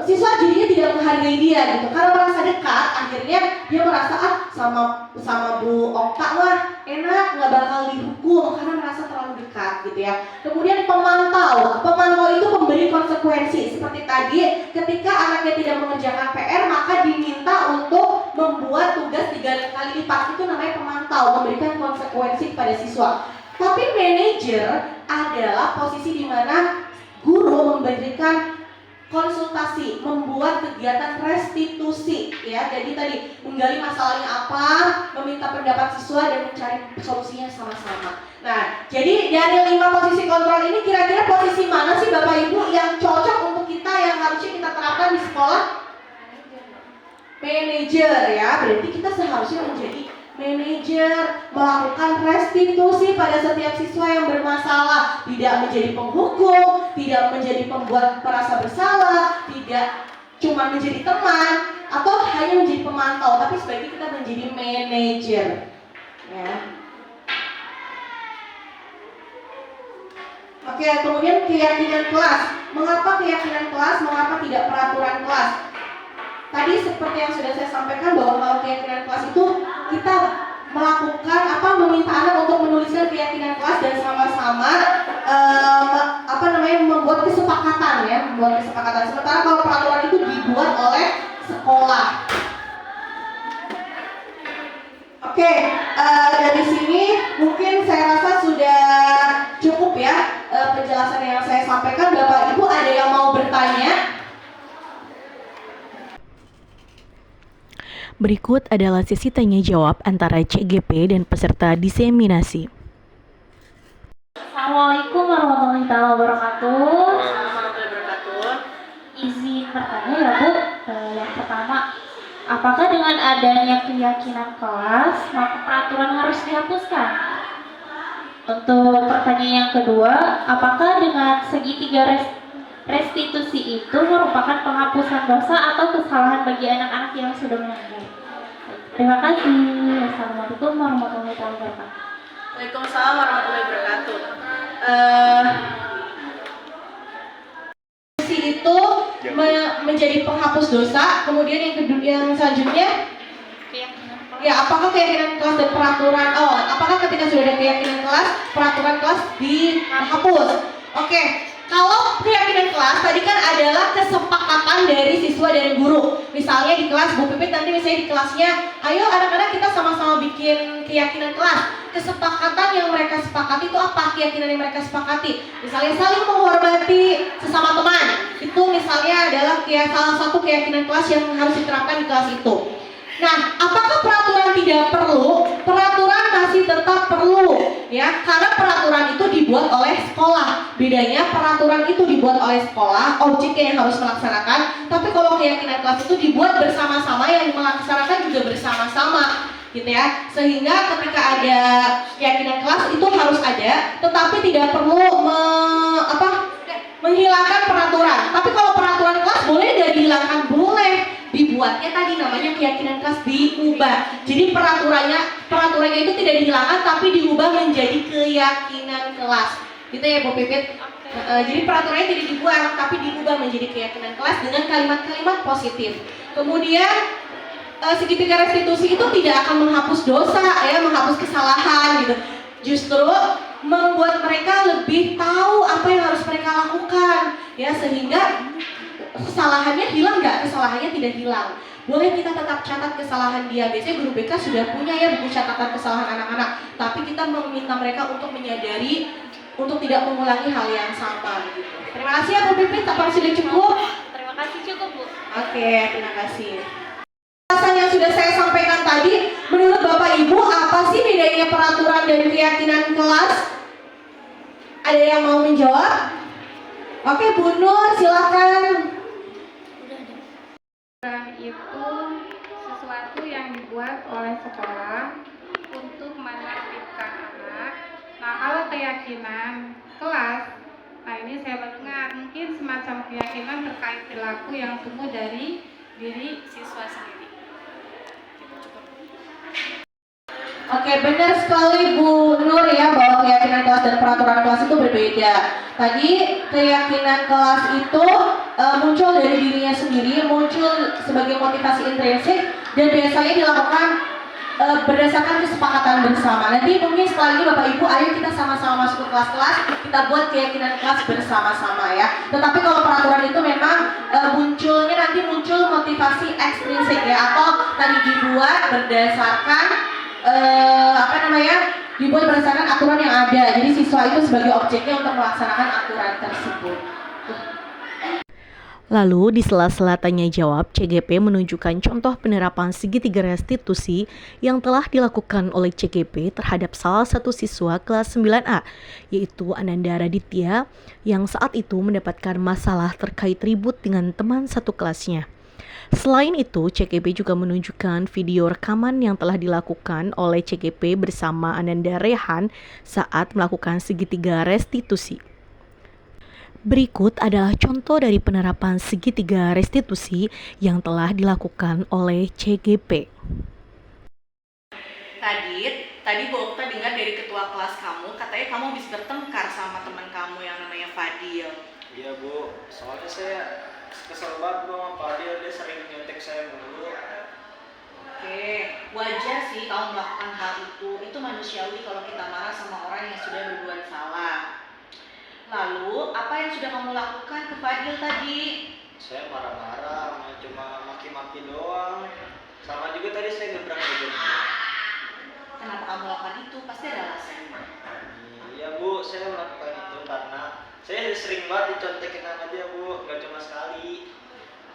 siswa jadinya tidak menghargai dia gitu, karena merasa dekat, akhirnya dia merasa sama Bu Okta lah enak, nggak bakal dihukum karena merasa terlalu dekat gitu ya. Kemudian pemantau itu memberi konsekuensi seperti tadi, ketika anaknya tidak mengerjakan PR maka diminta untuk membuat tugas 3 kali lipat. Itu namanya pemantau, memberikan konsekuensi kepada siswa. Tapi manajer adalah posisi di mana guru memberikan konsultasi, membuat kegiatan restitusi ya. Jadi tadi menggali masalahnya apa, meminta pendapat siswa dan mencari solusinya sama-sama. Nah, jadi dari 5 posisi kontrol ini kira-kira posisi mana sih Bapak Ibu yang cocok untuk kita, yang harusnya kita terapkan di sekolah? manajer ya. Berarti kita seharusnya menjadi manajer, melakukan restitusi pada setiap siswa yang bermasalah, tidak menjadi penghukum, tidak menjadi pembuat merasa bersalah, tidak cuma menjadi teman atau hanya menjadi pemantau, tapi sebaiknya kita menjadi manajer ya. Oke, kemudian keyakinan kelas. Mengapa keyakinan kelas? Mengapa tidak peraturan kelas? Tadi seperti yang sudah saya sampaikan bahwa kalau keyakinan kelas itu kita melakukan meminta anak untuk menuliskan keyakinan kelas dan sama-sama membuat kesepakatan ya, membuat kesepakatan. Sementara kalau peraturan itu dibuat oleh sekolah. Oke, dari sini mungkin saya rasa sudah cukup ya penjelasan yang saya sampaikan. Bapak Ibu ada yang mau bertanya? Berikut adalah sesi tanya jawab antara CGP dan peserta diseminasi. Assalamualaikum warahmatullahi wabarakatuh. Warahmatullahi wabarakatuh. Izin bertanya ya Bu. Yang pertama, apakah dengan adanya keyakinan kelas maka peraturan harus dihapuskan? Untuk pertanyaan yang kedua, apakah dengan segitiga restitusi itu merupakan penghapusan dosa atau kesalahan bagi anak-anak yang sudah melanggar? Terima kasih. Assalamualaikum warahmatullahi wabarakatuh. Waalaikumsalam warahmatullahi wabarakatuh. Itu menjadi penghapus dosa. Kemudian yang selanjutnya, ya apakah keyakinan kelas dan peraturan? Apakah ketika sudah ada keyakinan kelas, peraturan kelas dihapus? Oke. Kalau keyakinan kelas tadi kan adalah kesepakatan dari siswa dan guru. Misalnya di kelas Bu Pipit nanti misalnya di kelasnya, ayo anak-anak kita sama-sama bikin keyakinan kelas. Kesepakatan yang mereka sepakati itu apa? Keyakinan yang mereka sepakati. Misalnya saling menghormati sesama teman. Itu misalnya adalah salah satu keyakinan kelas yang harus diterapkan di kelas itu. Nah, apakah peraturan tidak perlu? Peraturan masih tetap perlu, ya, karena peraturan itu dibuat oleh sekolah. Bedanya peraturan itu dibuat oleh sekolah, objeknya yang harus melaksanakan. Tapi kalau keyakinan kelas itu dibuat bersama-sama, yang melaksanakan juga bersama-sama, gitu ya. Sehingga ketika ada keyakinan kelas itu harus ada, tetapi tidak perlu menghilangkan peraturan. Tapi kalau peraturan kelas boleh tidak dihilangkan, boleh. Dibuatnya tadi namanya keyakinan kelas diubah. Jadi peraturannya itu tidak dihilangkan tapi diubah menjadi keyakinan kelas. Gitu ya Bu Pipit. Jadi peraturannya tidak dibuang tapi diubah menjadi keyakinan kelas dengan kalimat-kalimat positif. Kemudian segitiga restitusi itu tidak akan menghapus dosa ya, menghapus kesalahan gitu. Justru membuat mereka lebih tahu apa yang harus mereka lakukan ya, sehingga kesalahannya hilang nggak? Kesalahannya tidak hilang. Boleh kita tetap catat kesalahan dia. Biasanya guru BK sudah punya ya buku catatan kesalahan anak-anak. Tapi kita meminta mereka untuk menyadari, untuk tidak mengulangi hal yang sama. Gitu. Terima kasih ya Bu Pipit. Apakah sudah cukup? Terima kasih, cukup Bu. Oke, terima kasih. Penjelasan yang sudah saya sampaikan tadi, menurut Bapak Ibu apa sih bedanya peraturan dan keyakinan kelas? Ada yang mau menjawab? Oke, Bu Nur, silakan. Itu sesuatu yang dibuat oleh sekolah untuk menertibkan anak. Nah, kalau keyakinan kelas, nah ini saya mendengar mungkin semacam keyakinan terkait perilaku yang tumbuh dari diri siswa sendiri. Oke, benar sekali Bu Nur ya bahwa keyakinan kelas dan peraturan kelas itu berbeda. Tadi keyakinan kelas itu muncul dari dirinya sendiri, muncul sebagai motivasi intrinsik dan biasanya dilakukan berdasarkan kesepakatan bersama. Nanti mungkin setelah ini Bapak Ibu, ayo kita sama-sama masuk ke kelas-kelas, kita buat keyakinan kelas bersama-sama ya. Tetapi kalau peraturan itu memang muncul motivasi ekstrinsik ya, atau tadi dibuat berdasarkan dibuat berdasarkan aturan yang ada. Jadi siswa itu sebagai objeknya untuk melaksanakan aturan tersebut. Lalu di sela-sela tanya jawab, CGP menunjukkan contoh penerapan segitiga restitusi yang telah dilakukan oleh CGP terhadap salah satu siswa kelas 9A, yaitu Ananda Raditya, yang saat itu mendapatkan masalah terkait ribut dengan teman satu kelasnya. Selain itu, CGP juga menunjukkan video rekaman yang telah dilakukan oleh CGP bersama Ananda Rehan saat melakukan segitiga restitusi. Berikut adalah contoh dari penerapan segitiga restitusi yang telah dilakukan oleh CGP. Tadi Bu Okta dengar dari ketua kelas kamu, katanya kamu habis bertengkar sama teman kamu yang namanya Fadil. Iya Bu, soalnya saya kesel banget Bu sama Fadil, dia sering nyontek saya mulu. Oke, wajar sih kamu melakukan hal itu manusiawi kalau kita marah sama orang yang sudah berbuat salah. Lalu, apa yang sudah kamu lakukan ke Fadil tadi? Saya marah-marah, cuma maki-maki doang. Sama juga tadi saya gebrak aja. Kenapa kamu lakukan itu? Pasti ada alasannya. Iya Bu, saya melakukan itu karena saya sering banget dicontekin sama dia Bu, nggak cuma sekali.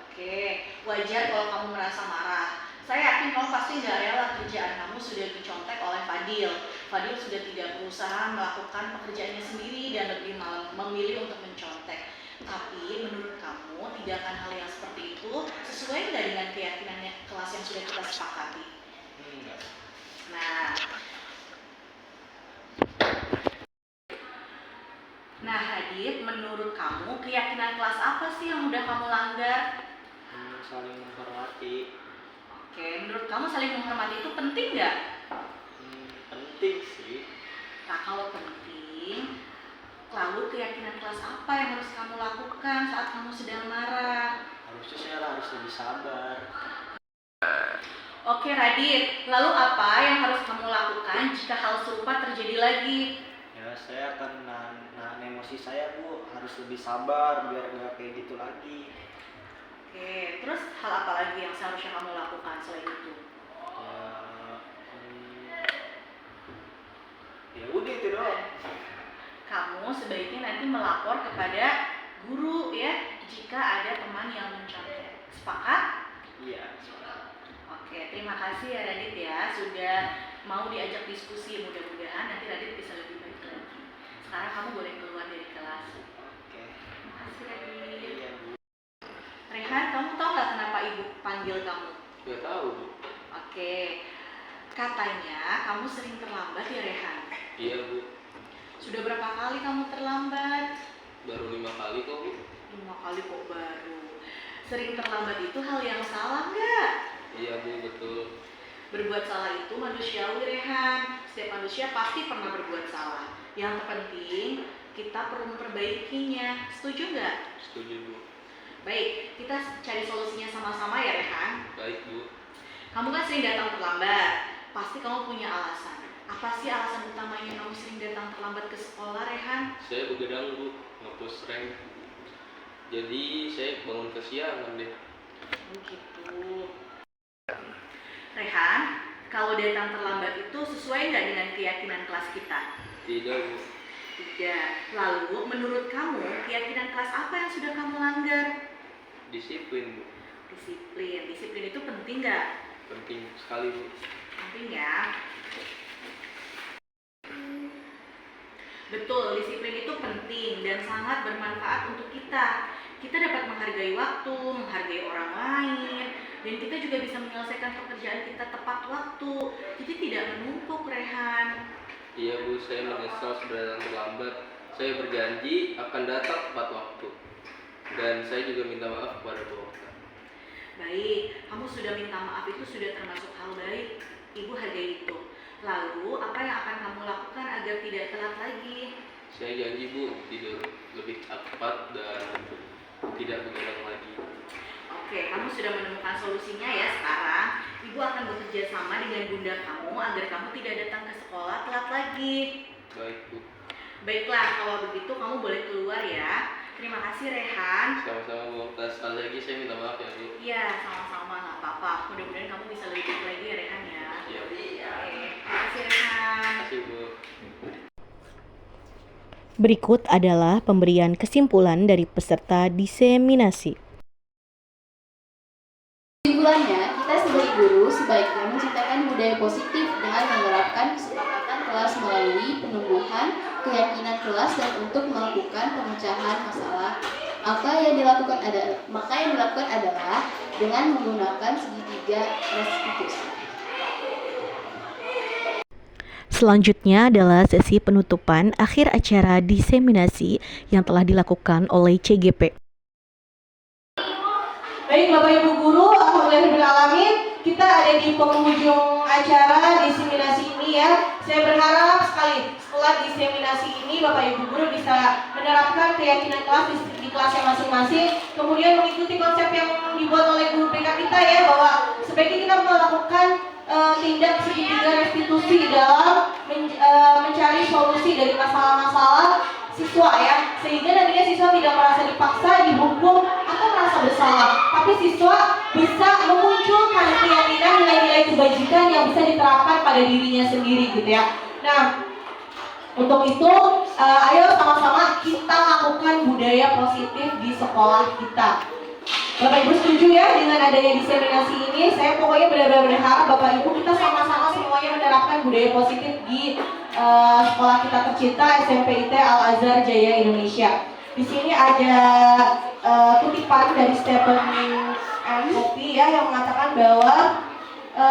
Oke, wajar kalau kamu merasa marah. Saya yakin kamu pasti nggak rela kerjaan kamu sudah dicontek oleh Fadil. Fadil sudah tidak berusaha melakukan pekerjaannya sendiri dan lebih memilih untuk mencontek. Tapi menurut kamu tindakan hal yang seperti itu sesuai nggak dengan keyakinannya kelas yang sudah kita sepakati? Enggak. Nah Hadid, menurut kamu keyakinan kelas apa sih yang udah kamu langgar? Saling menghormati. Oke, menurut kamu saling menghormati itu penting nggak? Penting sih. Nah kalau penting, lalu keyakinan kelas apa yang harus kamu lakukan saat kamu sedang marah? Harusnya saya harus lebih sabar. Oke Radit, lalu apa yang harus kamu lakukan jika hal serupa terjadi lagi? Ya saya akan nahan emosi saya Bu, harus lebih sabar biar nggak kayak gitu lagi. Oke, terus hal apa lagi yang seharusnya kamu lakukan selain itu? Ya udah itu doang. Kamu sebaiknya nanti melapor kepada guru ya jika ada teman yang mencontek. Sepakat? Iya. Oke, terima kasih ya Radit ya sudah mau diajak diskusi. Mudah-mudahan nanti Radit bisa lebih baik lagi. Sekarang kamu boleh keluar dari kelas. Oke. Terima kasih Radit. Iya Bu. Rehan, kamu tahu nggak kenapa ibu panggil kamu? Gak tahu Bu. Oke, katanya kamu sering terlambat ya Rehan? Iya Bu. Sudah berapa kali kamu terlambat? Baru 5 kali kok Bu. 5 kali kok baru. Sering terlambat itu hal yang salah nggak? Iya Bu, betul. Berbuat salah itu manusiawi Rehan. Setiap manusia pasti pernah berbuat salah. Yang terpenting kita perlu memperbaikinya. Setuju nggak? Setuju Bu. Baik, kita cari solusinya sama-sama ya Rehan. Baik Bu. Kamu kan sering datang terlambat. Pasti kamu punya alasan. Apa sih alasan utamanya kamu sering datang terlambat ke sekolah Rehan? Saya begadang Bu, nge-push rank. Jadi saya bangun kesiangan deh. Begitu. Rehan, kalau datang terlambat itu sesuai nggak dengan keyakinan kelas kita? Tidak Bu. Tidak. Lalu, menurut kamu, keyakinan kelas apa yang sudah kamu langgar? Disiplin Bu. Disiplin. Disiplin itu penting nggak? Penting sekali Bu. Penting ya. Betul, disiplin itu penting dan sangat bermanfaat untuk kita. Kita dapat menghargai waktu, menghargai orang lain, dan kita juga bisa menyelesaikan pekerjaan kita tepat waktu. Jadi tidak menumpuk Rehan. Iya Bu, saya menyesal sudah datang terlambat. Saya berjanji akan datang tepat waktu. Dan saya juga minta maaf kepada Bu Okta. Baik, kamu sudah minta maaf itu sudah termasuk hal baik. Ibu hargai itu. Lalu, apa yang akan kamu lakukan agar tidak telat lagi? Saya janji Bu, tidur lebih cepat dan tidak begadang lagi. Oke, kamu sudah menemukan solusinya ya sekarang. Ibu akan bekerja sama dengan bunda kamu agar kamu tidak datang ke sekolah telat lagi. Baik Bu. Baiklah, kalau begitu kamu boleh keluar ya. Terima kasih Rehan. Sama-sama Bu Okta. Sekali lagi saya minta maaf ya Bu. Iya, sama-sama, nggak apa-apa. Mudah-mudahan kamu bisa lebih baik lagi ya Rehan ya. Iya Bu. Oke, terima kasih Rehan. Terima kasih Bu. Berikut adalah pemberian kesimpulan dari peserta diseminasi. Kesimpulannya, kita sebagai guru sebaiknya menciptakan budaya positif dengan menerapkan kesepakatan kelas melalui penumbuhan keyakinan kelas dan untuk melakukan pemecahan masalah Maka yang dilakukan adalah dengan menggunakan segitiga restitusi. Selanjutnya adalah sesi penutupan akhir acara diseminasi yang telah dilakukan oleh CGP. Baik Bapak Ibu Guru, alhamdulillahirrahmanirrahim, kita ada di penghujung acara diseminasi ini ya. Saya berharap sekali setelah diseminasi ini Bapak Ibu Guru bisa menerapkan keyakinan kelas di kelasnya masing-masing, kemudian mengikuti konsep yang dibuat oleh guru BK kita ya, bahwa sebaiknya kita melakukan tindak segitiga restitusi dalam mencari solusi dari masalah-masalah siswa ya, sehingga nantinya siswa tidak merasa dipaksa, dihukum atau merasa bersalah, tapi siswa bisa memunculkan keyakinan nilai-nilai kebajikan yang bisa diterapkan pada dirinya sendiri gitu ya. Nah, untuk itu ayo sama-sama kita lakukan budaya positif di sekolah kita. Bapak Ibu setuju ya dengan adanya diseminasi ini? Saya pokoknya benar-benar berharap Bapak Ibu kita sama-sama semuanya menerapkan budaya positif di sekolah kita tercinta SMP IT Al Azhar Jaya Indonesia. Di sini ada kutipan dari Stephen M. Covey ya, yang mengatakan bahwa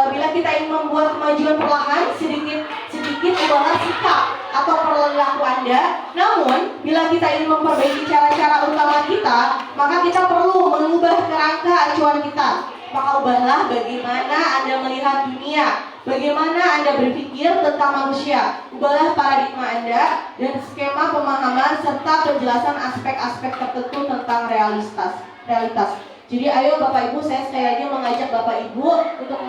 bila kita ingin membuat kemajuan perlahan, sedikit ubahlah sikap atau perilaku Anda. Namun, bila kita ingin memperbaiki cara-cara utama kita, maka kita perlu mengubah kerangka acuan kita. Maka ubahlah bagaimana Anda melihat dunia, bagaimana Anda berpikir tentang manusia. Ubahlah paradigma Anda dan skema pemahaman serta penjelasan aspek-aspek tertentu tentang realitas. Jadi ayo Bapak Ibu, saya sekali lagi mengajak Bapak Ibu untuk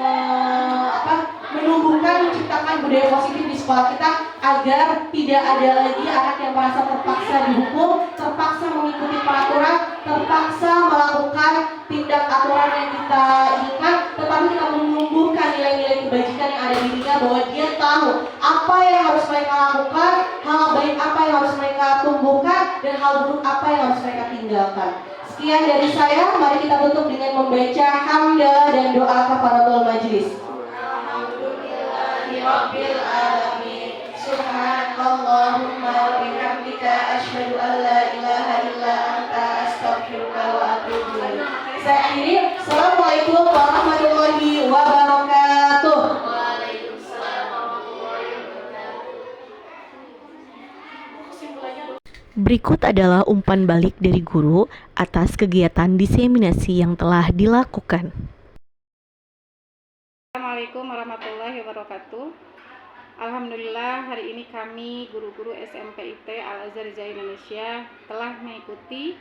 menumbuhkan, menciptakan budaya positif di sekolah kita agar tidak ada lagi anak yang merasa terpaksa dihukum, terpaksa mengikuti peraturan, terpaksa melakukan tindak aturan yang kita inginkan, tetapi kita menumbuhkan nilai-nilai kebajikan yang ada di dirinya, bahwa dia tahu apa yang harus mereka lakukan, hal baik apa yang harus mereka tumbuhkan, dan hal buruk apa yang harus mereka tinggalkan. Sekian dari saya, mari kita tutup dengan membaca hamdalah dan doa kafaratul majlis. Alhamdulillahirabbil alamin. Subhanallahumma wa bihamdika asyhadu an la ilaha illa anta astaghfiruka wa atubu ilaik. Saya akhiri. Assalamualaikum warahmatullahi wabarakatuh. Waalaikumsalam warahmatullahi wabarakatuh. Berikut adalah umpan balik dari guru atas kegiatan diseminasi yang telah dilakukan. Assalamualaikum warahmatullahi wabarakatuh. Alhamdulillah, hari ini kami guru-guru SMP IT Al Azhar Jaya Indonesia telah mengikuti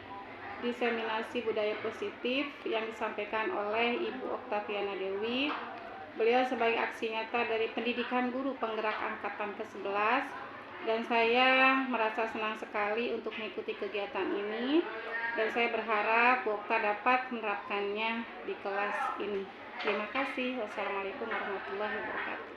diseminasi budaya positif yang disampaikan oleh Ibu Oktaviana Dewi. Beliau sebagai aksi nyata dari pendidikan guru penggerak angkatan ke-11, dan saya merasa senang sekali untuk mengikuti kegiatan ini, dan saya berharap Bu Okta dapat menerapkannya di kelas ini. Terima kasih. Wassalamualaikum warahmatullahi wabarakatuh.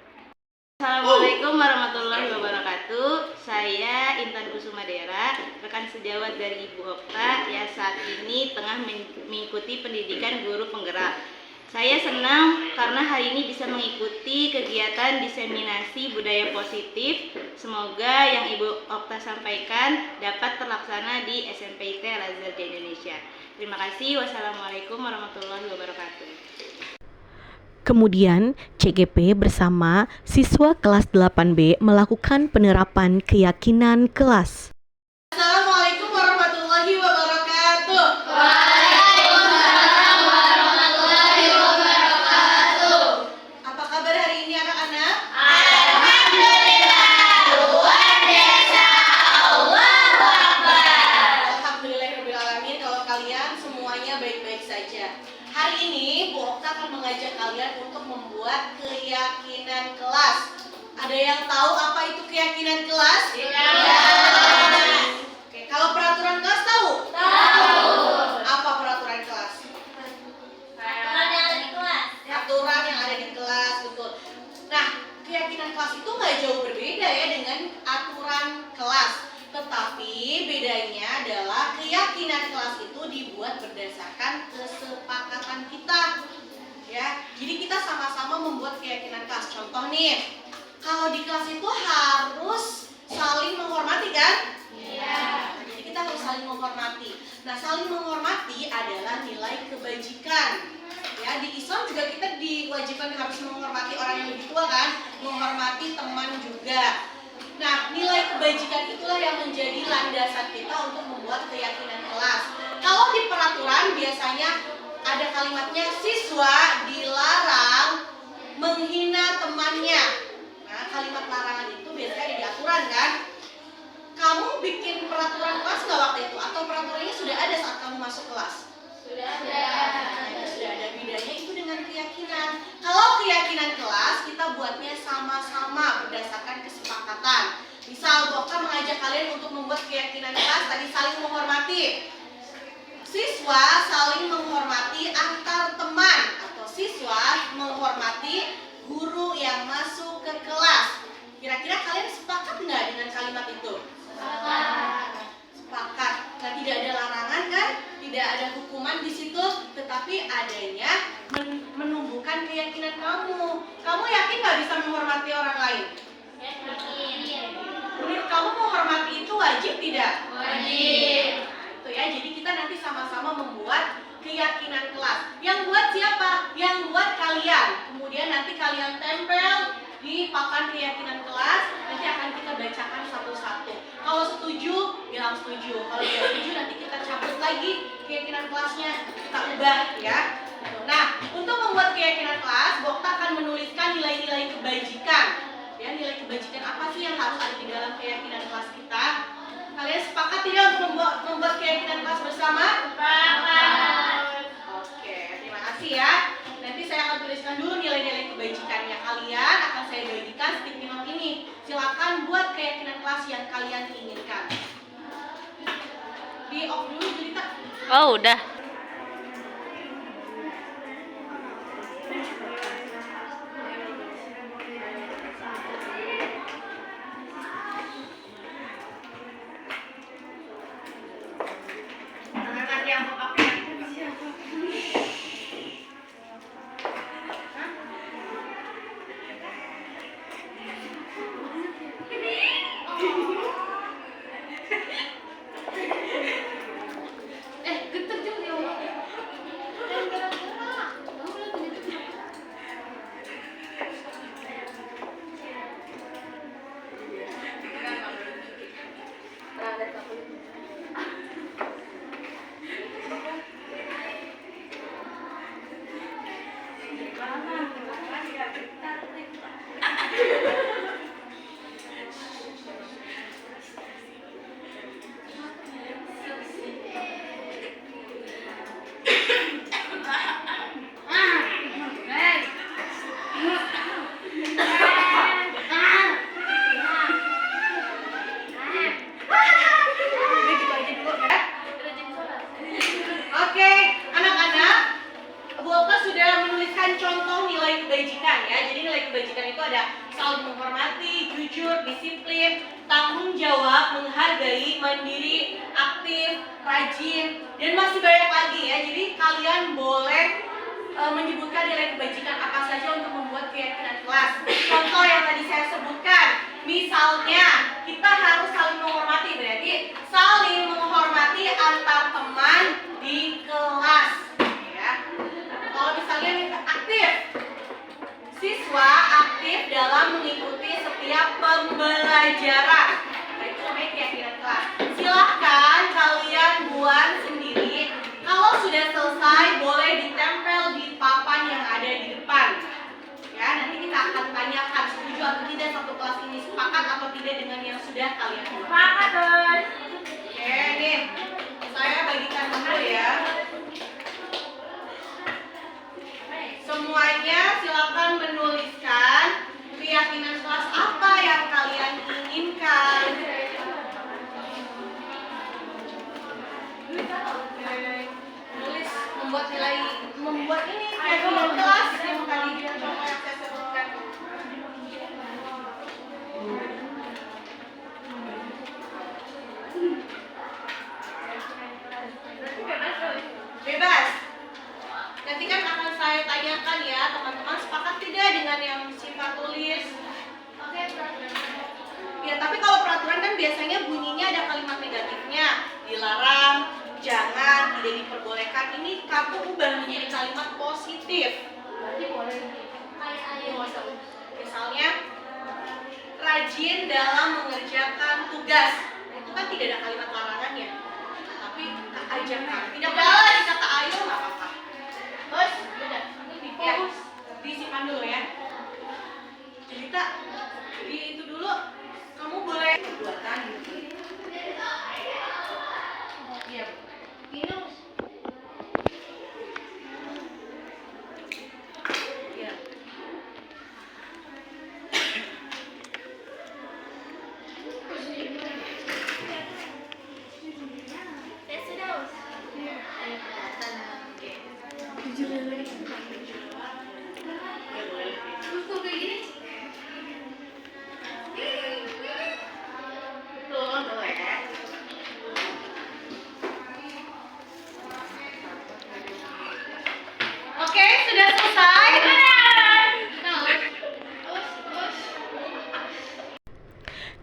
Assalamualaikum warahmatullahi wabarakatuh. Saya Intan Kusuma Dera, rekan sejawat dari Ibu Okta yang saat ini tengah mengikuti pendidikan guru penggerak. Saya senang karena hari ini bisa mengikuti kegiatan diseminasi budaya positif. Semoga yang Ibu Okta sampaikan dapat terlaksana di SMP IT Al Azhar Jaya Indonesia. Terima kasih. Wassalamualaikum warahmatullahi wabarakatuh. Kemudian, CGP bersama siswa kelas 8B melakukan penerapan keyakinan kelas. Assalamualaikum warahmatullahi wabarakatuh. Waalaikumsalam warahmatullahi wabarakatuh. Apa kabar hari ini anak-anak? Alhamdulillah, luar biasa. Allahu Akbar. Alhamdulillahirabbil alamin, kalau kalian semuanya baik-baik saja. Hari ini Bu Okta akan mengajak kalian untuk membuat keyakinan kelas. Ada yang tahu apa itu keyakinan kelas? Tidak. Oke, kalau peraturan kelas tahu? Tahu. Apa peraturan kelas? Aturan yang ada di kelas. Aturan yang ada di kelas, betul. Nah, keyakinan kelas itu nggak jauh berbeda ya dengan aturan kelas. Tetapi bedanya adalah keyakinan kelas itu dibuat berdasarkan kesepakatan kita. Ya, jadi kita sama-sama membuat keyakinan kelas. Contoh nih, kalau di kelas itu harus saling menghormati kan? Iya. Jadi kita kita harus saling menghormati. Nah, saling menghormati adalah nilai kebajikan. Ya, di Islam juga kita diwajibkan harus menghormati orang yang lebih tua kan, menghormati teman juga. Nah, nilai kebajikan itulah yang menjadi landasan kita untuk membuat keyakinan kelas. Kalau di peraturan biasanya ada kalimatnya siswa dilarang menghina temannya. Nah, kalimat larangan itu biasanya ada di aturan kan. Kamu bikin peraturan kelas nggak waktu itu? Atau peraturannya sudah ada saat kamu masuk kelas? Sudah ada. Nah, sudah ada. Bedanya itu dengan keyakinan. Kalau keyakinan kelas kita buatnya sama-sama berdasarkan kesepakatan. Misal dokter mengajak kalian untuk membuat keyakinan kelas tadi saling menghormati. Siswa saling menghormati antar teman atau siswa menghormati guru yang masuk ke kelas. Kira-kira kalian sepakat nggak dengan kalimat itu? Sepakat. Nah, tidak ada larangan kan? Tidak ada hukuman di situ, tetapi adanya menumbuhkan keyakinan kamu. Kamu yakin nggak bisa menghormati orang lain? Yakin. Menurut kamu menghormati itu wajib tidak? Wajib. Itu ya. Jadi kita nanti sama-sama membuat keyakinan kelas. Yang buat siapa? Yang buat kalian. Kemudian nanti kalian tempel di papan keyakinan kelas. Nanti akan kita bacakan satu-satu. Kalau setuju, bilang setuju. Kalau tidak setuju, nanti kita cabut lagi keyakinan kelasnya, kita ubah ya. Nah, untuk membuat keyakinan kelas, Bokta akan menuliskan nilai-nilai kebajikan. Ya, nilai kebajikan apa sih yang harus ada di dalam keyakinan kelas kita? Kalian sepakat tidak untuk membuat keyakinan kelas bersama? Sepakat. Oke, terima kasih ya. Nanti saya akan tuliskan dulu nilai-nilai kebajikannya. Kalian akan saya bagikan sticky note ini. Silakan buat keyakinan kelas yang kalian inginkan. Di off dulu Julita. Oh, udah. Menyebutkan nilai kebajikan apa saja untuk membuat keyakinan kelas. Contoh yang tadi saya sebutkan, misalnya kita harus saling menghormati, berarti saling menghormati antar teman di kelas. Ya. Kalau misalnya aktif, siswa aktif dalam mengikuti setiap pembelajaran. Nah, itu namanya keyakinan kelas. Silahkan kalian buat sendiri. Kalau sudah selesai, boleh ditempel di papan yang ada di depan. Ya, nanti kita akan tanyakan setuju atau tidak satu kelas ini sepakat atau tidak dengan yang sudah kalian buat. Sepakat, guys. Oke, nih. Saya bagikan dulu ya. Semuanya silakan menuliskan keyakinan kelas apa yang kalian inginkan. Nulis membuat ini keyakinan kelas yang tadi contoh yang saya sebutkan. Bebas. Nanti kan akan saya tanyakan ya, teman-teman sepakat tidak dengan yang sifat tulis? Ya, tapi kalau peraturan kan biasanya bunyinya ada kalimat negatifnya. dilarang, jangan, tidak diperbolehkan, ini kamu ubah menjadi kalimat positif. Berarti boleh Misalnya, rajin dalam mengerjakan tugas. Nah, itu kan tidak ada kalimat larangannya, tapi ajakan. Tidak boleh dikata ayo, nggak apa-apa. Bos, ya, disimpan dulu ya. Cerita, di itu dulu, kamu boleh buatan gitu. Iya. Minum. Iya. Oke, sudah selesai.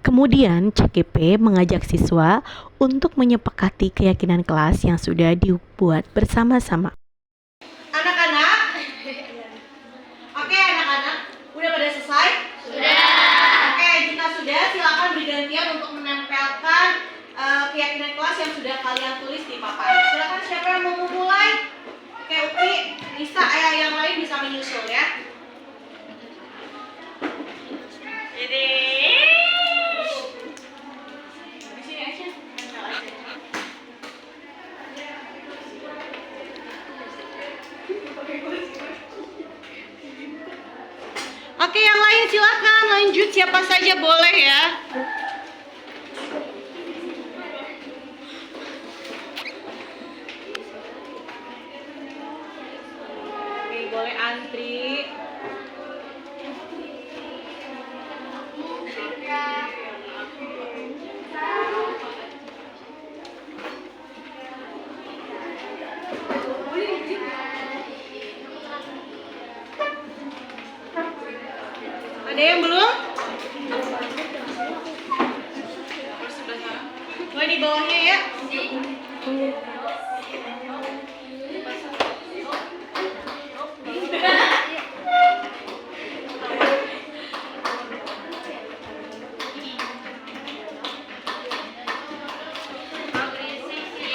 Kemudian CKP mengajak siswa untuk menyepakati keyakinan kelas yang sudah dibuat bersama-sama. Anak-anak, oke anak-anak, udah pada selesai? Sudah. Oke, jika sudah, silakan bergantian untuk menempelkan keyakinan kelas yang sudah kalian tulis di papan. Silakan siapa yang mau memulai? Oke, Upi, Nisa, yang lain bisa menyusul ya. Jadi, di sini aja, nempel aja. Oke, yang lain silakan lanjut, siapa saja boleh ya. Oke, boleh antri. Ada yang belum? Boleh di bawahnya ya.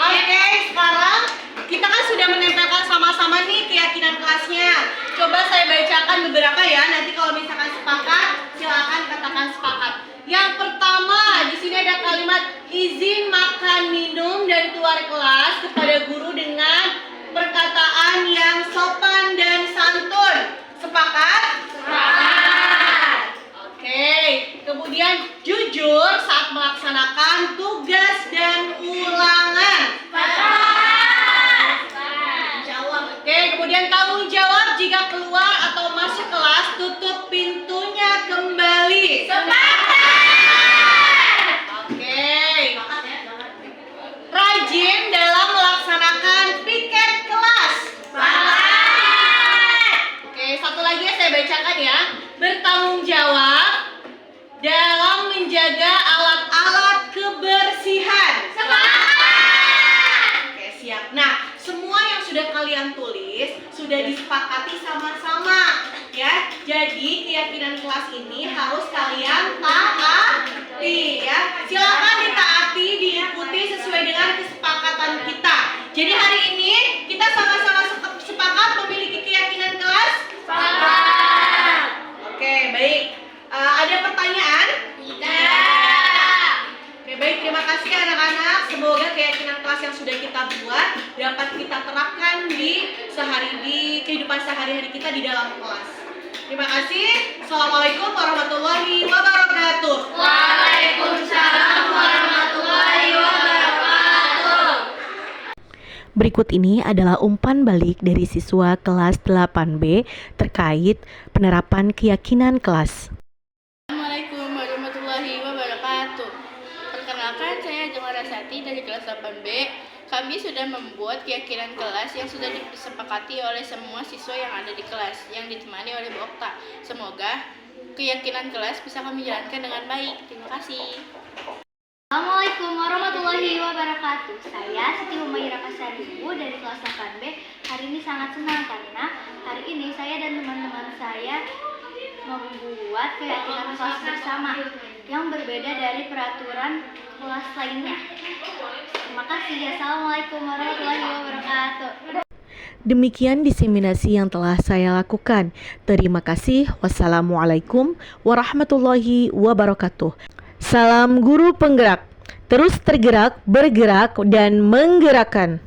Oke, sekarang kita kan sudah menempelkan sama-sama nih keyakinan kelasnya. Coba saya bacakan beberapa ya. Nanti kalau misalkan sepakat, silakan katakan sepakat. Yang pertama, di sini ada kalimat izin makan, minum, dan keluar kelas kepada guru dengan perkataan yang sopan dan santun. Sepakat? Sepakat. Oke. Kemudian jujur saat melaksanakan tugas dan ulangan. Oke, kemudian tanggung jawab jika keluar atau masuk kelas, tutup pintunya kembali. Oke. Rajin dalam melaksanakan piket kelas. Oke, satu lagi ya saya bacakan ya. Bertanggung jawab dalam menjaga alat-alat kebersihan. Oke, siap. Nah, semua yang sudah kalian tulis sudah disepakati sama-sama ya. Jadi keyakinan kelas ini harus kalian taati ya. Silakan ditaati, diikuti sesuai dengan kesepakatan kita. Jadi hari ini kita sama-sama sepakat memiliki keyakinan kelas? Sepakat. Oke, baik. Ada pertanyaan? Tidak. Oke, baik. Terima kasih anak-anak. Semoga keyakinan kelas yang sudah kita buat dapat kita terapkan di kehidupan sehari-hari kita di dalam kelas. Terima kasih. Assalamualaikum warahmatullahi wabarakatuh. Waalaikumsalam warahmatullahi wabarakatuh. Berikut ini adalah umpan balik dari siswa kelas 8B terkait penerapan keyakinan kelas. Assalamualaikum warahmatullahi wabarakatuh. Perkenalkan, saya Ajeng Larasati dari kelas 8B. Kami sudah membuat keyakinan kelas yang sudah disepakati oleh semua siswa yang ada di kelas, yang ditemani oleh Bu Okta. Semoga keyakinan kelas bisa kami jalankan dengan baik. Terima kasih. Assalamualaikum warahmatullahi wabarakatuh. Saya Siti Humaira Pasaribu dari kelas 8B. Hari ini sangat senang karena hari ini saya dan teman-teman saya membuat keyakinan kelas bersama yang berbeda dari peraturan kelas lainnya. Terima kasih. Assalamualaikum warahmatullahi wabarakatuh. Demikian diseminasi yang telah saya lakukan. Terima kasih. Wassalamualaikum warahmatullahi wabarakatuh. Salam guru penggerak. Terus tergerak, bergerak, dan menggerakkan.